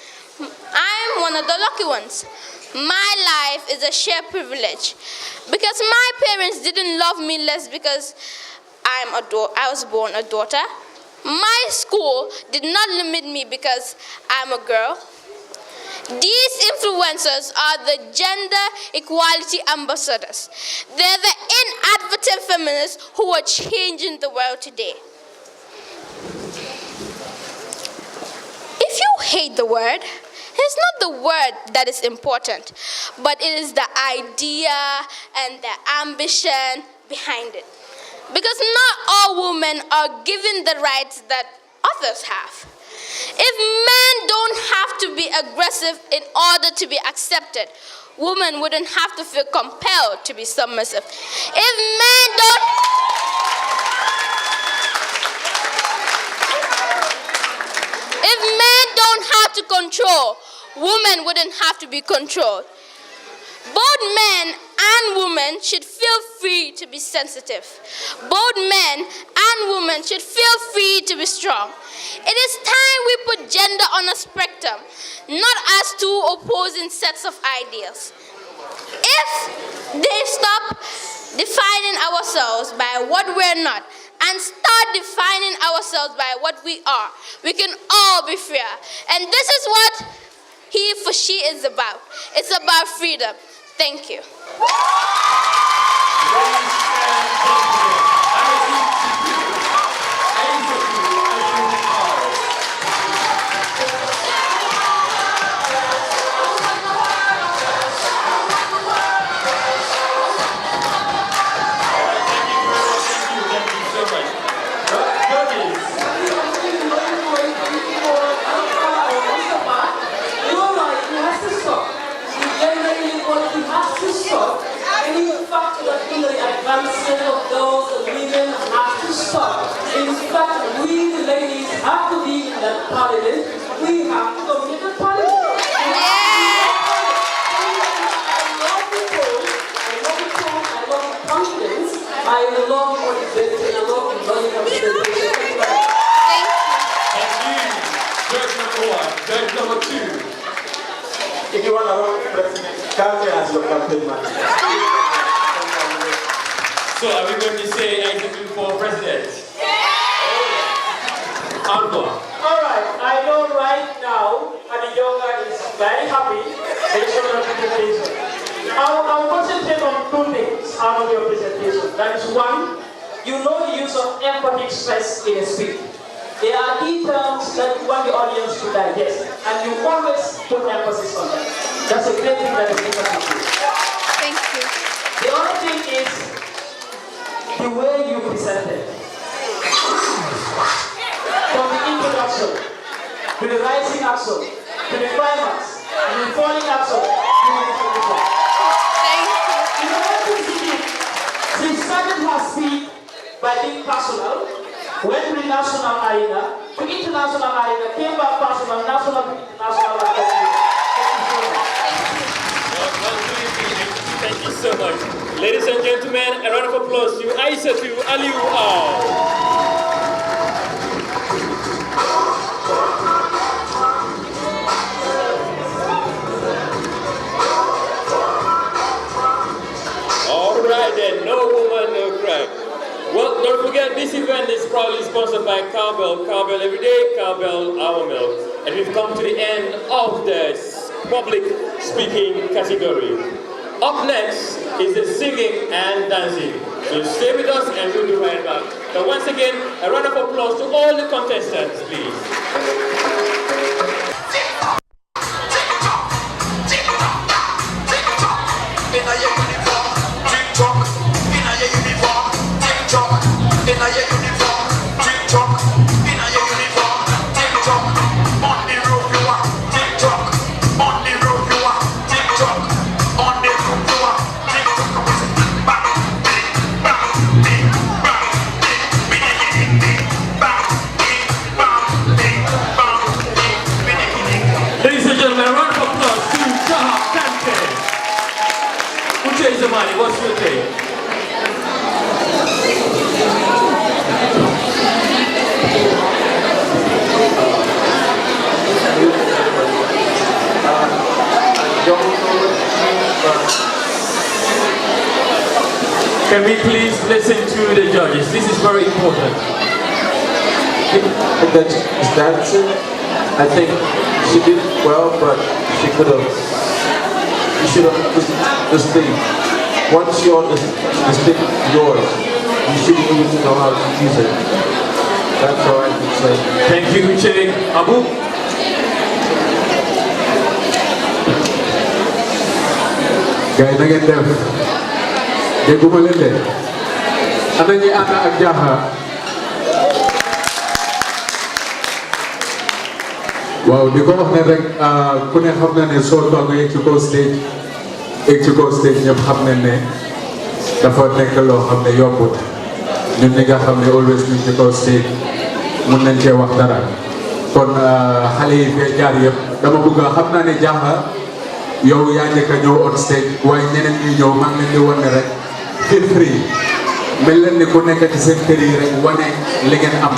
I am one of the lucky ones. My life is a shared privilege because my parents didn't love me less because I was born a daughter. My school did not limit me because I'm a girl. These influencers are the gender equality ambassadors. They're the inadvertent feminists who are changing the world today. If you hate the word, it's not the word that is important, but it is the idea and the ambition behind it. Because not all women are given the rights that others have. If men don't have to be aggressive in order to be accepted, women wouldn't have to feel compelled to be submissive. If men don't have to control, women wouldn't have to be controlled. Both men and women should feel free to be sensitive. Both men and women should feel free to be strong. It is time we put gender on a spectrum, not as two opposing sets of ideas. If they stop defining ourselves by what we're not and start defining ourselves by what we are, we can all be free. And this is what he for she is about. It's about freedom. Thank you. Of those women have to stop. In fact, we the ladies have to be in that parliament. We have to dominate the parliament. I love confidence. I love motivation. I love representation. Thank you. Judge number one. Judge number two. If you want to run for president, come here as your campaign manager. So are we going to say execute for president? Yeah! Alpha. All right, I know right now Adiyonga is very happy based on your presentation. I'll concentrate on two things out of your presentation. That is one, you know the use of empathy expressed in a speech. There are key terms that you want the audience to digest, and you always put emphasis on them. That's a great thing that is empathy. Thank you. The other thing is the way you presented. From the introduction, to the rising action, to the climax, to the falling action, to the conclusion. Thank you. You know what she started her speech by being personal, went to the national arena, to international arena, came back personal, national to international arena. Thank you so much. Ladies and gentlemen, a round of applause to Aissatou Aliou. proudly sponsored by Cowbell. Cowbell every day, Cowbell our milk. And we've come to the end of this public speaking category. Up next is the singing and dancing. So stay with us and we'll be right back. So once again, a round of applause to all the contestants, please. What's your take? Can we please listen to the judges? This is very important. That is dancing. I think she did well, but she could have. You should have this thing. Once you're on the stick yours, you shouldn't need to know how to use it. That's all I can say. Thank you, Sheikh Abu. Guys, na ngeen def dégguma leen de ana ñi ànd ak Jaha waaw di ko wax ne rek ku ne xam na ne soo toogee ci kaw stage ñëpp xam nañ ne dafa nekk loo xam ne yombut ñun ñi nga xam ne always ñu ci kaw stage mun nañ cee wax dara kon xale yi fee jaar yëpp dama bëgg xam naa ne Jaha yow yaa njëkk a ñëw on stage waaye ñeneen ñuy ñëw maa ngi leen di wane rek feel free mel leen ni ku nekk ci seen kër yi rek wane li ngeen am.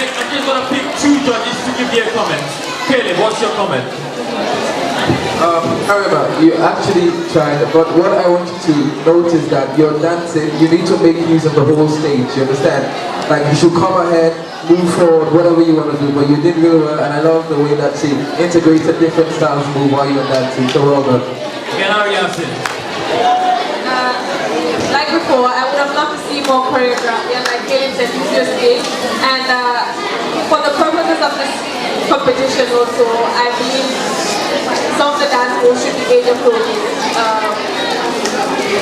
I'm just going to pick two judges to give their comments. Caleb, what's your comment? However, you actually tried, but what I want you to note is that you're dancing, you need to make use of the whole stage, you understand? Like, you should come ahead move forward, whatever you want to do, but you did really well, and I love the way that she integrated different styles of move while you were dancing, so well done. Like before, I would have loved to see more choreography, and like Caleb said, previously, and for the purposes of this competition also, I believe some of the dance moves should be age appropriate.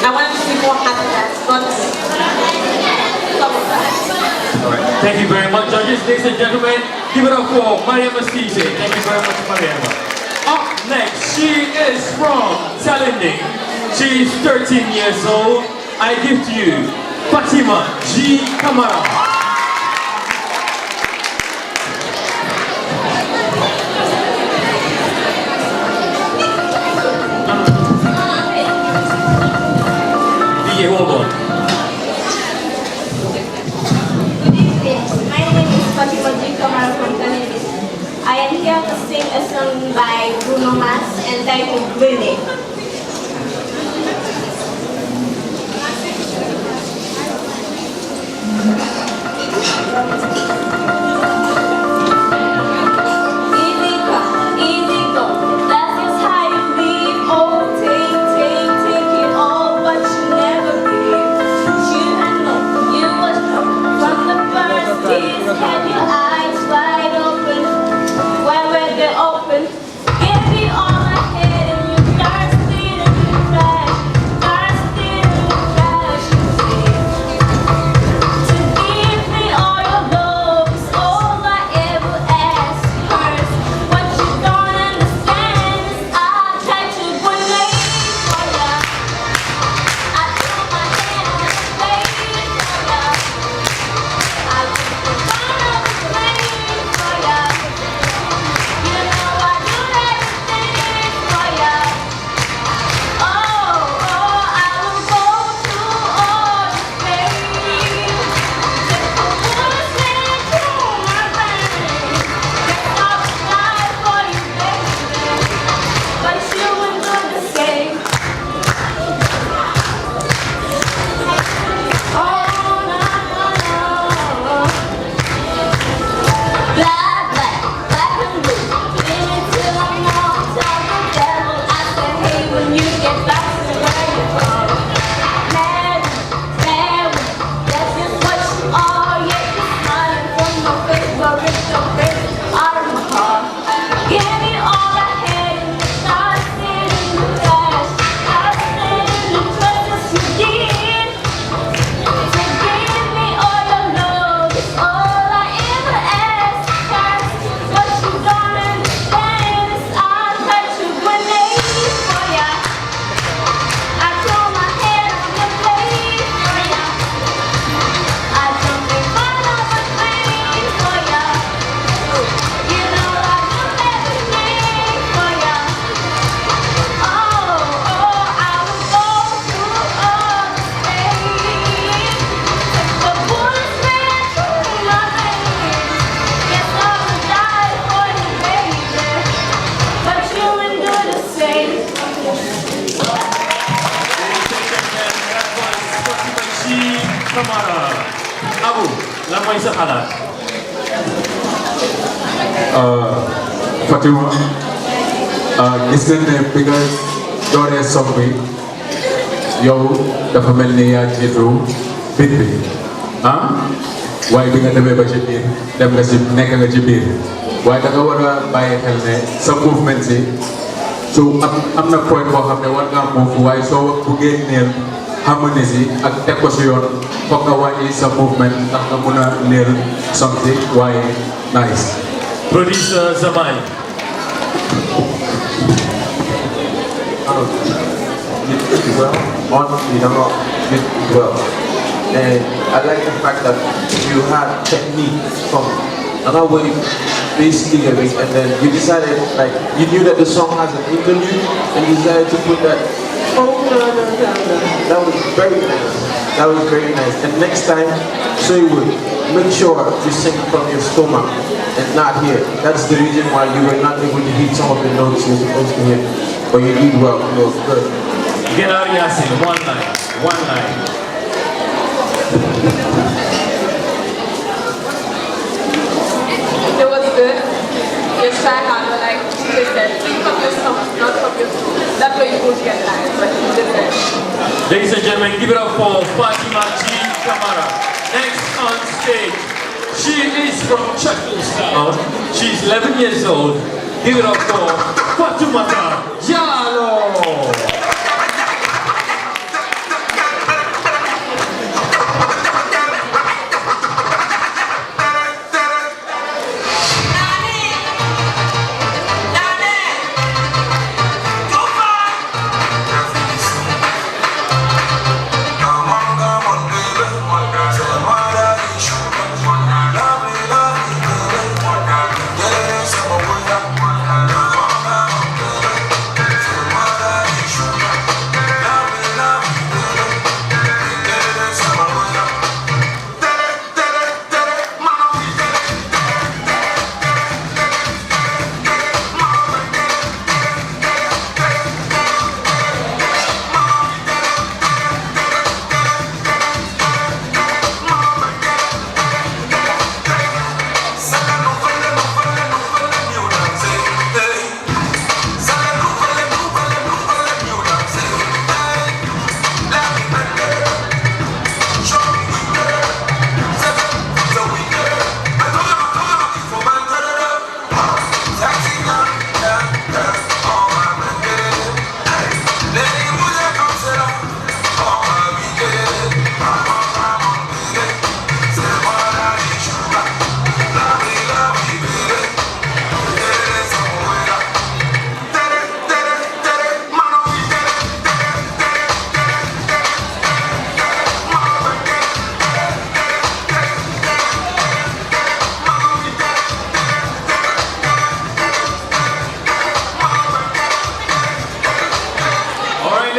I wanted to see more happy dance, not some of that. All right. Thank you very much, judges. Ladies and gentlemen, give it up for Mariam Masise. Thank you very much, Mariam. Up next, she is from Talending. She is 13 years old. I give to you Fatima G. Kamara. Hold on. Good evening. My name is Fatima G. Kamara from Kanifing. I am here to sing a song by Bruno Mars entitled Grenade. Have your eyes wide open, when they're open. Give me all my head and you start spinning the trash, start spinning the trash. To give me all your love is all I ever ask. Hurts. What you don't understand is I try to relate for ya. I throw my hand and play for ya. I Abu, lan mooy sa xalaat. Fatima, gis nañ ne bi nga dooree song bi yow dafa mel ni yaa jiitu bit bi waaye bi nga demee ba ci biir dem nga ci nekk nga ci biir waaye da nga war a bàyyi xel ne sa movement si su am na point boo xam ne war ngaa move waaye soo buggee neel harmony si ak teg ko si yoon foog nga wàññi sa movement ndax nga mun a neel song si waaye nice. Producer Zamani. Well, and I like the fact that you had technique from another way, basically, and then you decided, like, you knew that the song has an interlude, and you decided to put that. Oh, no. That was very nice. That was very nice. And next time, so you would make sure you sing from your stomach and not here. That's the reason why you were not able to hit some of the notes you were supposed to hit. But you did well. It was good. Get out of Yasin. One line. just try harder, like they said. Think of yourself, not of your school. That way you won't get tired, but you did that. Ladies and gentlemen, give it up for Fatima G. Kamara. Next on stage, she is from Chucklestown. She's 11 years old. Give it up for Fatumata Jalo.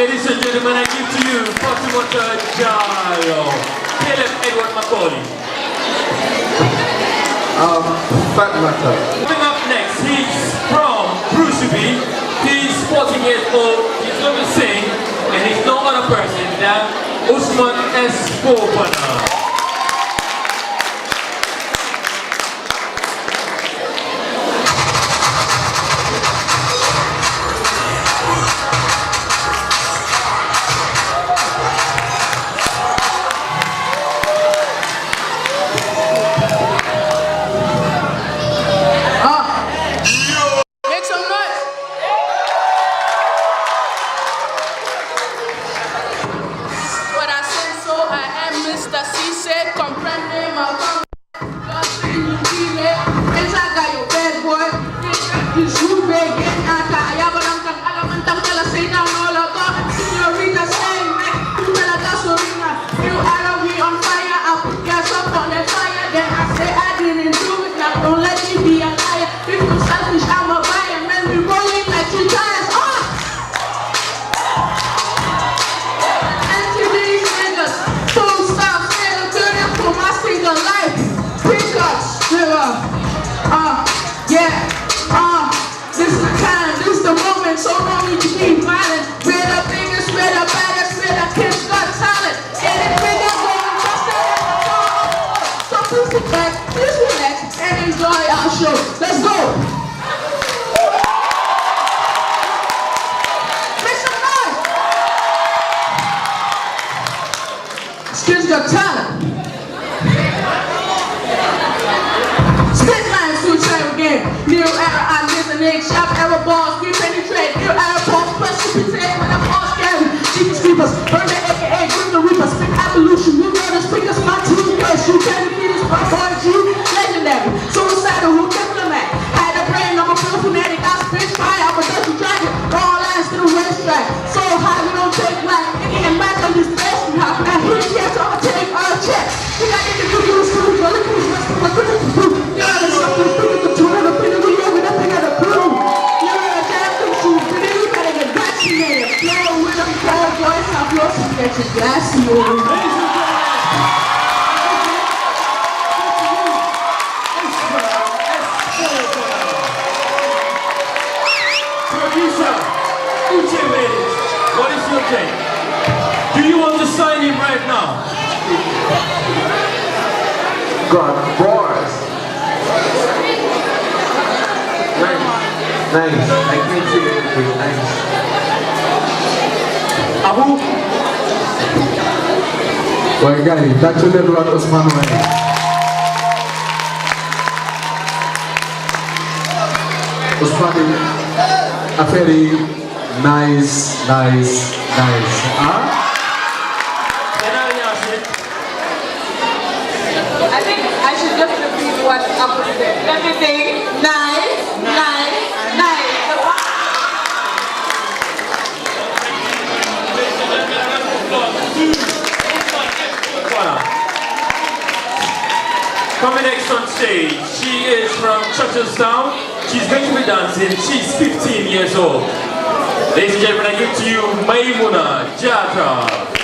Ladies and gentlemen, I give to you Fatumata Jalo. Caleb Edward Macaulay. Fatumata. Coming up next, he's from Bruceby. He's 14 years old. He's going to sing, and he's no other person than Usman S. Fofana. Nice. I can't say anything. Nice. Abu. Well, guys, that's a little one Usman way. Usman, a very nice. Huh? I think I should just repeat what Abu said. Let me sing. Nice. Coming next on stage, she is from Churchillstown. She's going to be dancing. She's 15 years old. Ladies and gentlemen, I give to you Maimuna Jata.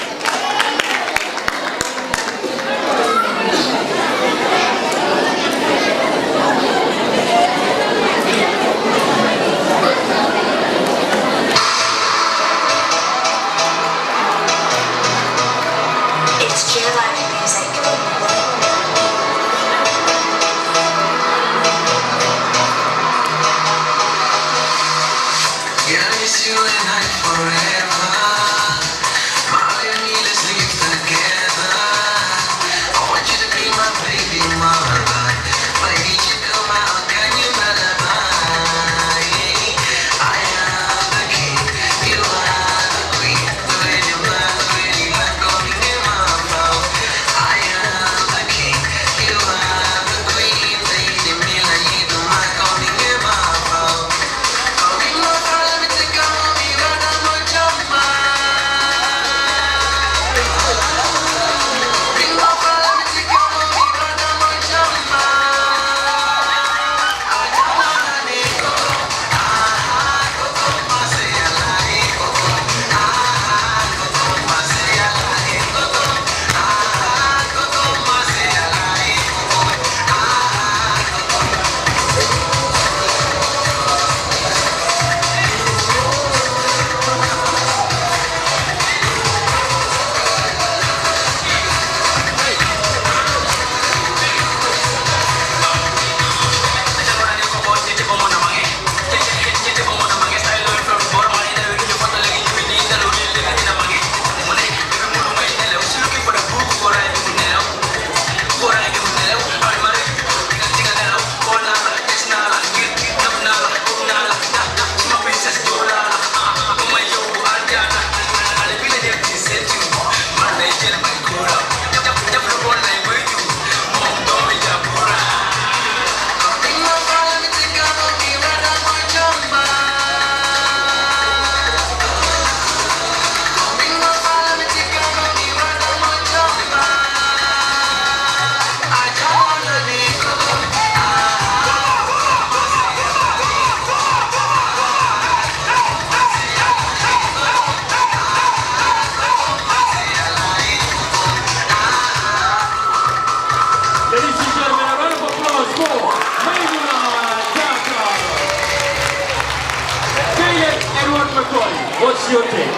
What's your take?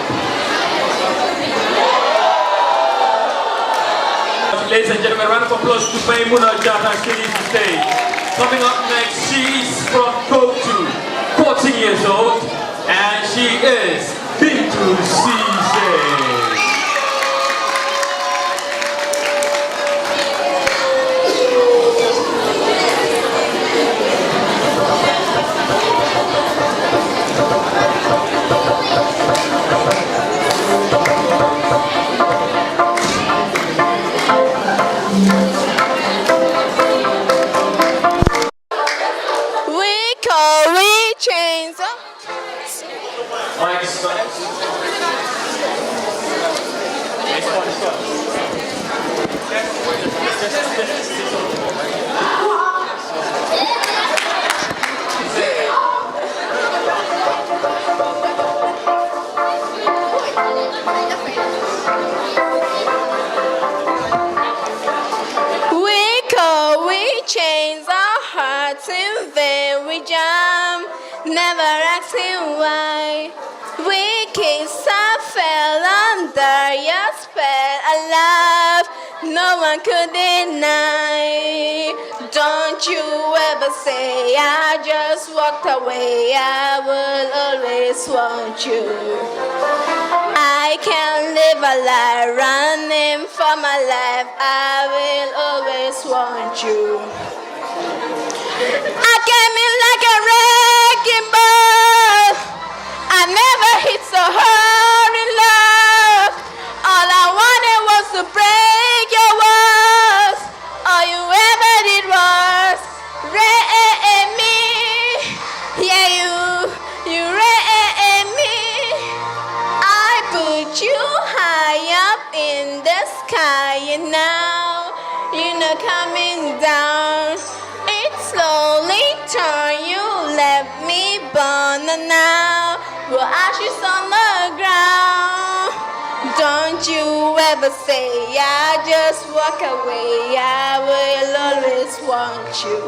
Ladies and gentlemen, round of applause to Maimuna Jata, she leaves the stage. Coming up next, she's from Kotu, 14 years old, and she is Bintu Cisse. Never asking why. We kiss and fell under your spell of love. no one could deny. Don't you ever say I just walked away. I will always want you. I can't live a life running for my life. I will always want you. I came in like a wrecking ball. I never hit so hard in love. All I wanted was to break your walls. All you ever did was wreck me. Yeah, you wrecked me. I put you high up in the sky, and now you're not coming down. It slowly turned, you left me burn, and now we're ashes on the ground. Don't you ever say I just walk away. I will always want you.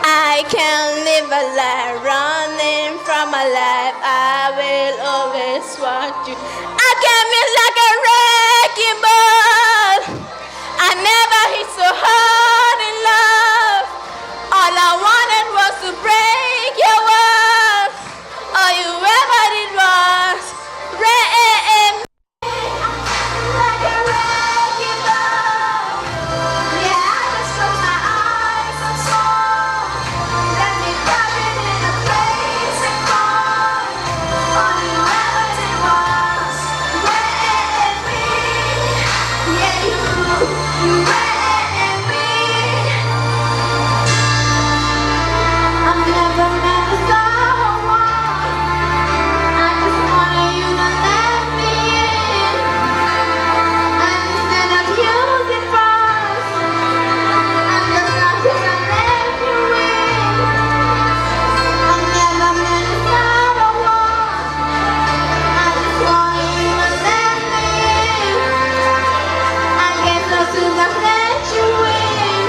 I can't live a life running from my life. I will always want you. I came in like a wrecking ball. I never hit so hard in love. All I wanted was to break your walls. All you ever did was wreck me. Like a wrecking ball. Yeah, I just close my eyes and saw. Let me grab it in a place and fall. All you ever did was wreck me. Yeah, you wrecked me. I've never met a someone. I just wanted you to let me in. And instead of using force, I'm just not gonna let you in. I've never met a someone. I just wanted you to let me in. I guess I should have let you in.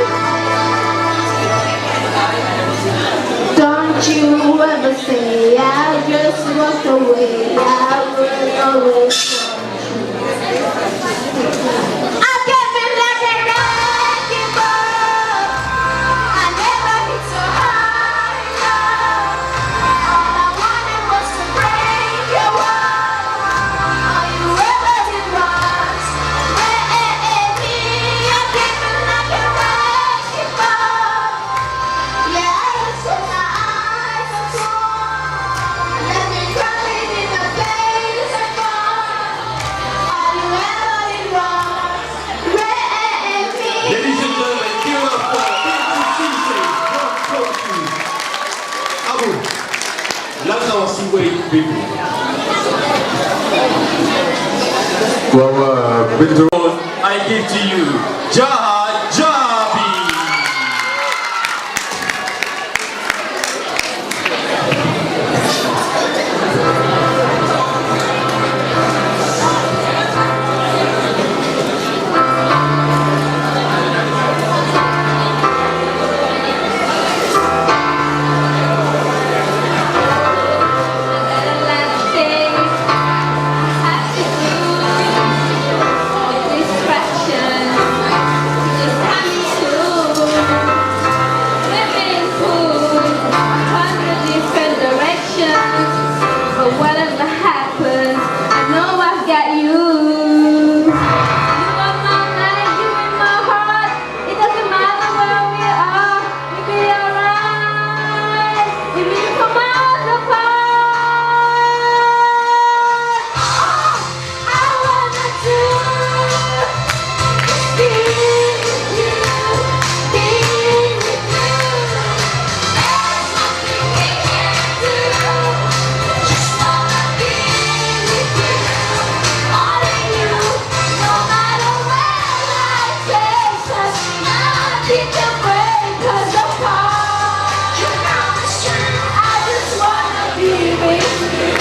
Don't you ever say I just walked away. I will always want you. I came in like a wrecking ball. I never hit so hard in love. All I wanted was to break your wall. All you ever did was wreck me. I came in like a wrecking ball. Yeah, I just closed my eyes and saw. Let me drop it in the face and fall. All you ever did was wreck me. Ladies and gentlemen, give it up for Bintu from Kotu. Abu, Lana Wasiwe Bintu. Well, Bintu. I give to you Jaha Jabi. Whatever happens, I know I've got you. You are my life, you in my heart. It doesn't matter where we are, we'll be alright. Even if we're miles apart. I wanna do be with you, be with you. There's nothing we can't do. Just wanna be with you, all in you. No matter where life takes us, nothing can break us apart. You know it's true. I just wanna be with you.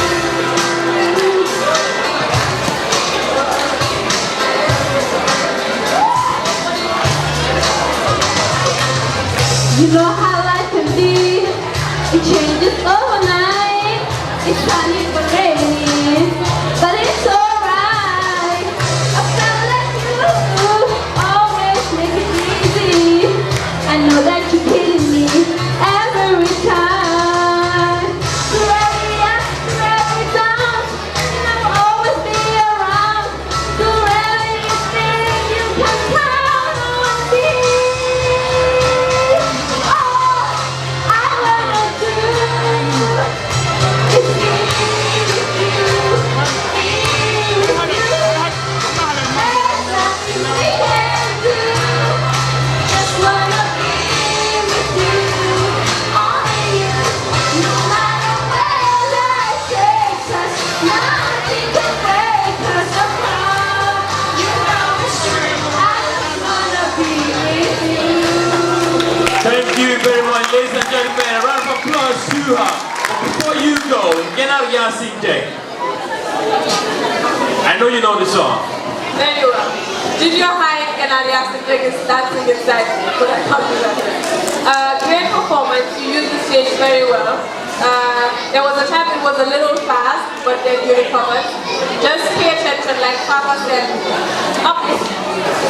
You know how life can be. It changes overnight. It's sunny but rainy, but it's alright. I felt like you. her. But before you go, get out your seat deck. I know you know the song. There you are. Junior high and Arias is dancing inside, but I can't do that. Great performance. You used the stage very well. There was a time it was a little fast, but then you recovered. Just pay attention, like Papa said,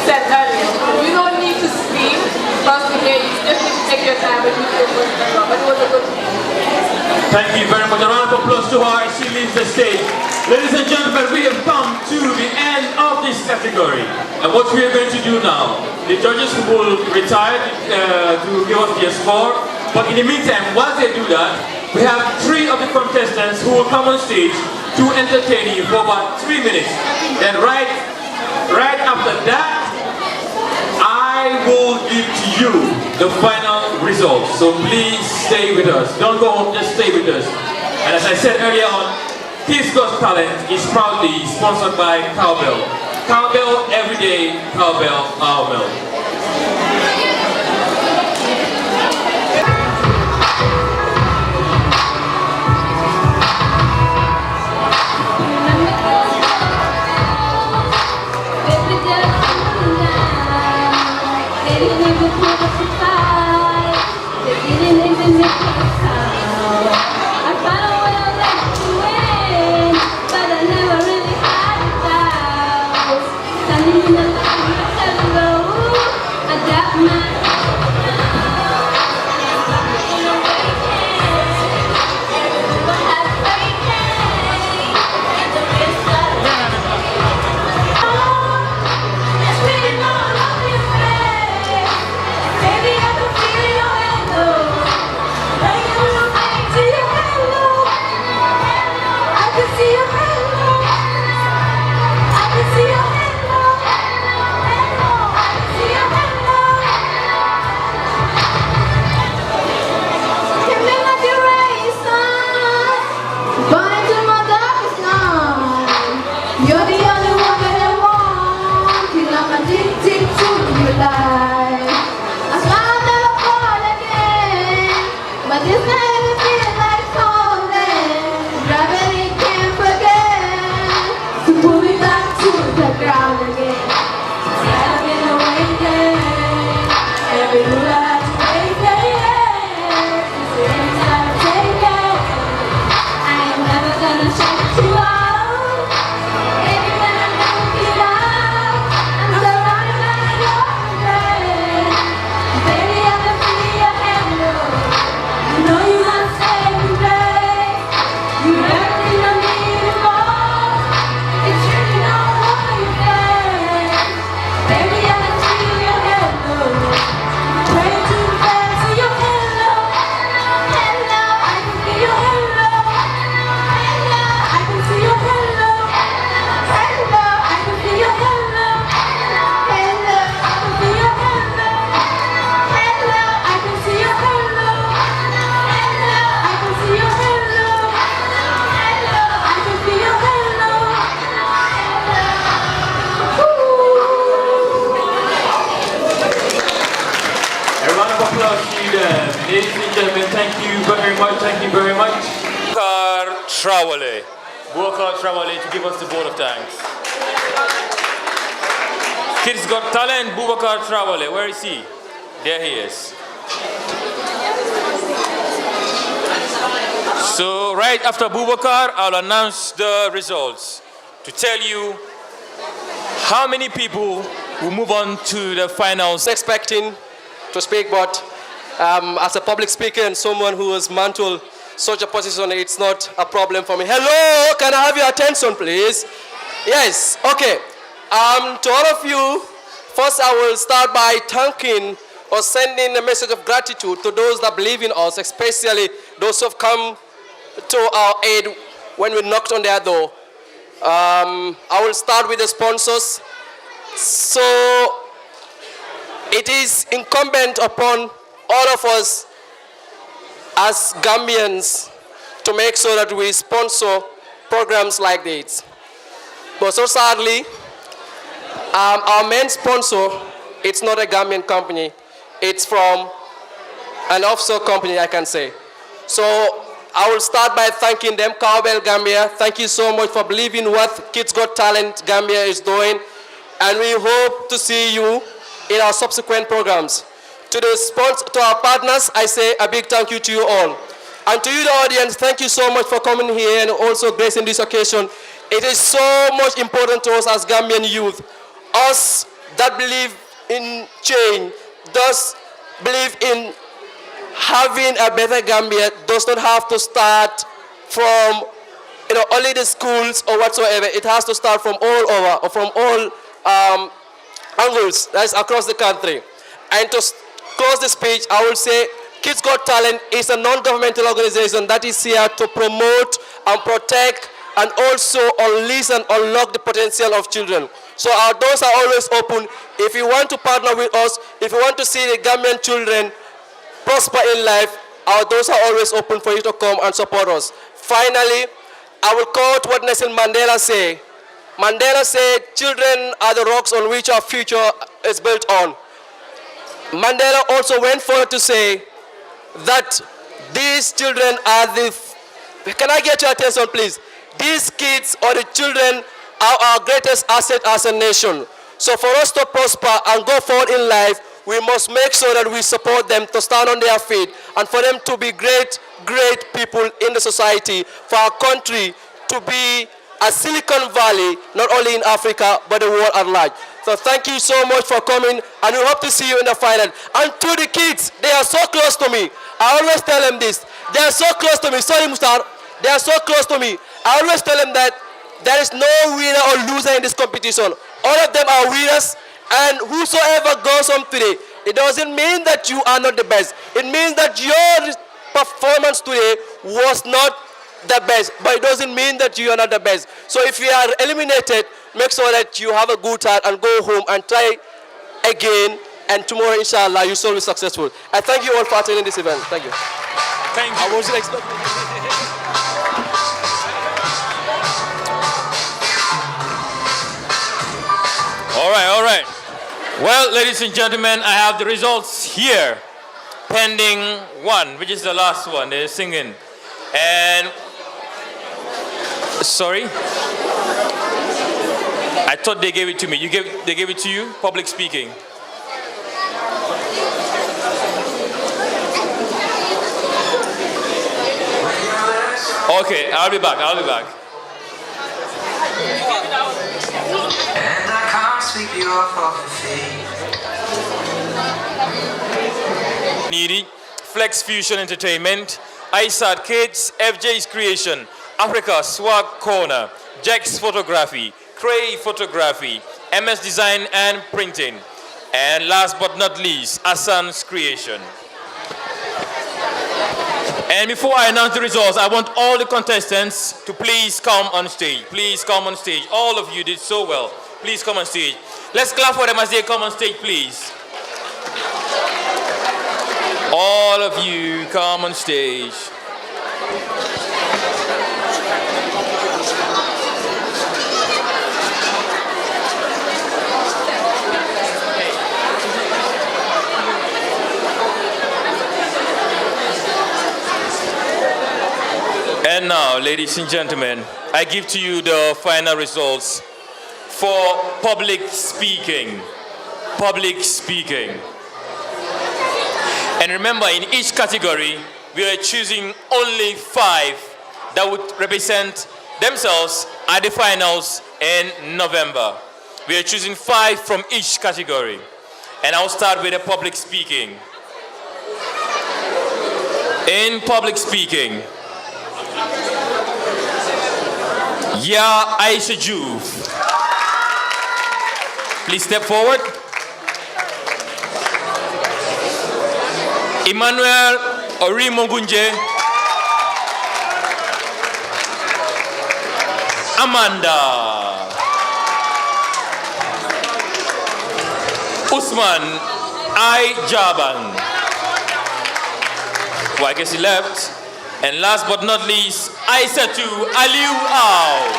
said earlier. You don't need to scream because we hear you. Just need to take your time and you feel good. But it was a good thing. Thank you very much. A round of applause to her as she leaves the stage. Ladies and gentlemen, we have come to the end of this category. And what we are going to do now, the judges will retire to give us their score. But in the meantime, while they do that, we have 3 of the contestants who will come on stage to entertain you for about 3 minutes. Then right after that, I will give to you the final results. So please stay with us. Don't go home, just stay with us. And as I said earlier on, Kids Got Talent is proudly sponsored by Cowbell. Cowbell every day, Cowbell, Cowbell. Ladies and gentlemen, thank you very much. Boubacar Traoré to give us the vote of thanks. Kids Got Talent, Boubacar Traoré, where is he? There he is. So right after Boubacar, I'll announce the results to tell you how many people will move on to the finals. Expecting to speak, but as a public speaker and someone who has mantled such a position, it's not a problem for me. Hello, can I have your attention, please? Yes, okay. To all of you, first I will start by thanking or sending a message of gratitude to those that believe in us, especially those who have come to our aid when we knocked on their door. I will start with the sponsors. So it is incumbent upon all of us as Gambians to make sure that we sponsor programs like this. But so sadly, our main sponsor, it's not a Gambian company. It's from an offshore company, I can say. So I will start by thanking them. Cowbell Gambia, thank you so much for believing what Kids Got Talent Gambia is doing. And we hope to see you in our subsequent programs. To our partners, I say a big thank you to you all. And to you, the audience, thank you so much for coming here and also gracing this occasion. It is so much important to us as Gambian youth, us that believe in change, thus believe in having a better Gambia, does not have to start from only the schools or whatsoever. It has to start from all over, or from all angles, that's across the country. And to close the speech, I will say Kids Got Talent is a non-governmental organization that is here to promote and protect and also unleash and unlock the potential of children. So our doors are always open. If you want to partner with us, if you want to see the Gambian children prosper in life, our doors are always open for you to come and support us. Finally, I will quote what Nelson Mandela said. Mandela said, children are the rocks on which our future is built on. Mandela also went forward to say that these children are can I get your attention please? These kids or the children are our greatest asset as a nation. So for us to prosper and go forward in life, we must make sure that we support them to stand on their feet and for them to be great, great people in the society, for our country to be a Silicon Valley, not only in Africa, but the world at large. So thank you so much for coming, and we hope to see you in the final. And to the kids, they are so close to me. I always tell them this. They are so close to me. Sorry, Mustar. They are so close to me. I always tell them that there is no winner or loser in this competition. All of them are winners, and whosoever goes home today, it doesn't mean that you are not the best. It means that your performance today was not the best, but it doesn't mean that you are not the best. So if you are eliminated, make sure that you have a good time and go home and try again, and tomorrow, inshallah, you shall be successful. I thank you all for attending this event. Thank you. Thank you. I wasn't expecting. All right. Well, ladies and gentlemen, I have the results here. Pending one, which is the last one. They're singing. And, sorry? I thought they gave it to me. They gave it to you? Public speaking. Okay, I'll be back. And I can't sweep you off of your feet. Needy, Flex Fusion Entertainment, ISAT Kids, FJ's Creation, Africa Swag Corner, Jack's Photography, Cray Photography, MS Design and Printing, and last but not least, Asan's Creation. And before I announce the results, I want all the contestants to please come on stage. Please come on stage. All of you did so well. Please come on stage. Let's clap for them as they come on stage, please. All of you come on stage. And now, ladies and gentlemen, I give to you the final results for public speaking. Public speaking. And remember, in each category, we are choosing only 5 that would represent themselves at the finals in November. We are choosing 5 from each category. And I'll start with the public speaking. In public speaking, Ya Aisha Juve. Please step forward. Emmanuel Orimongunje. Amanda. Usman I. Jaban. Well, I guess he left. And last but not least, Aisatu Aliu Au.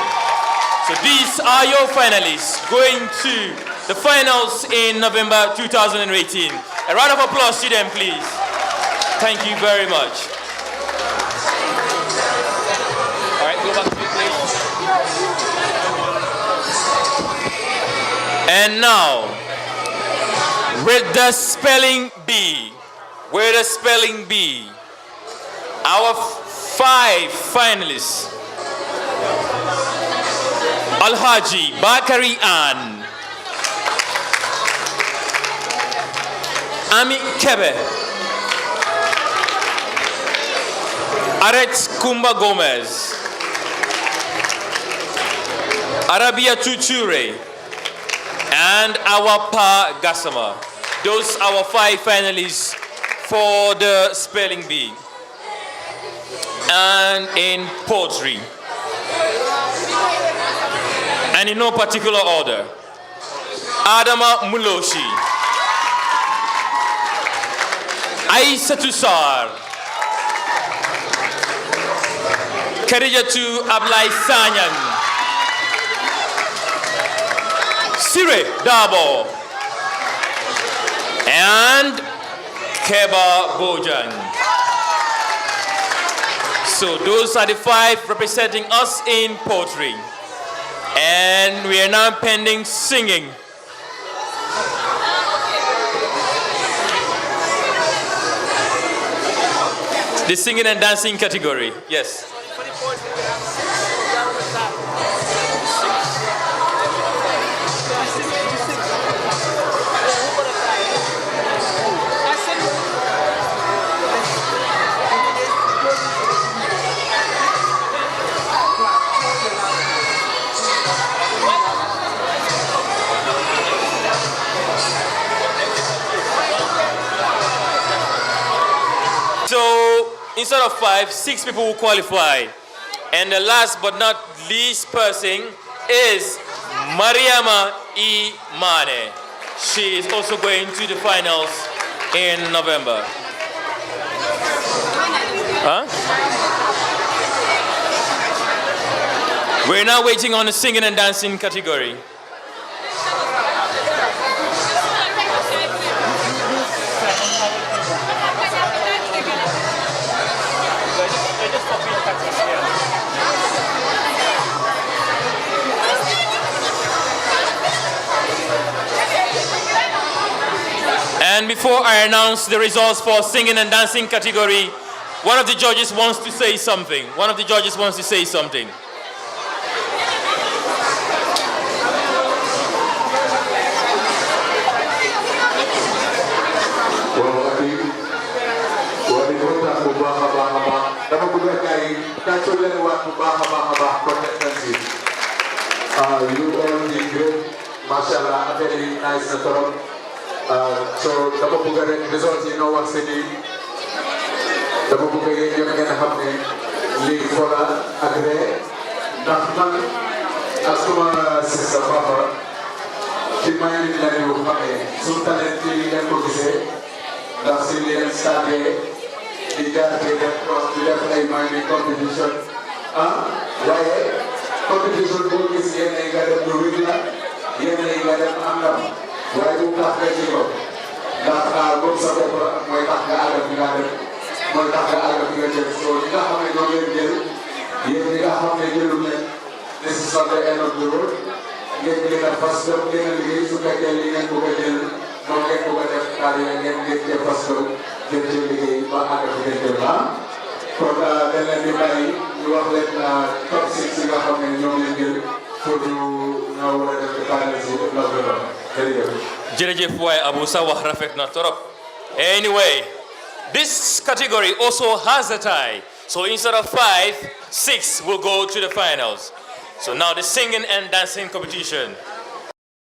So these are your finalists going to the finals in November 2018. A round of applause to them, please. Thank you very much. And now, with the spelling bee, our 5 finalists, Alhaji Bakari An, Ami Kebe, Aret Kumba Gomez, Arabia Tuture, and our Pa Gassama. Those are our 5 finalists for the spelling bee. And in poetry. And in no particular order. Adama Muloshi, Aisha Tussar, Khadijatu Ablai Sanyan, Sire Dabo, and Keba Bojan. So those are the 5 representing us in poetry. And we are now pending singing. The singing and dancing category, yes. So instead of 5, 6 people will qualify. And the last but not least person is Mariama E. Mane. She is also going to the finals in November. Huh? We're now waiting on the singing and dancing category. And before I announce the results for singing and dancing category, one of the judges wants to say something. You all did great, mashallah, very nice. So dama bëgg rek results yi ñoo wax ci dama bëgg yéen ngeen xam ne lii fola ak ree ndax man ak suma sista papa ci may li la ñu xamee suñu talent yi ngeen ko gisee ndax si leen starté di jaar di def ay mining competition waaye competition boo gis yéen ay nga def lu wér la yéen ay nga def am ndam waaye bu tax nga ci ko ndax boobu sa bopp mooy tax nga àgg fi nga def mooy tax nga àgg fi nga jël soo ñi nga xam ne ñoo leen jël yéen ñi nga xam ne jëlul leen this is not the end of the road ngeen gën a fas dem ngeen a liggéey su fekkee li ngeen bëgg a jël moom ngeen bëgg a def carrière ngeen ngeen fas dem ngeen jël liggéey ba àgg fi ngeen jël kon dañ leen di bàyyi ñu wax leen top 6 yi nga xam ne ñoo leen jël pour ñu ñoo war a def ci finals yi November. Jërëjëf waay Abu sa wax rafet na torop. Anyway, this category also has a tie. So instead of 5, 6 will go to the finals. So now the singing and dancing competition.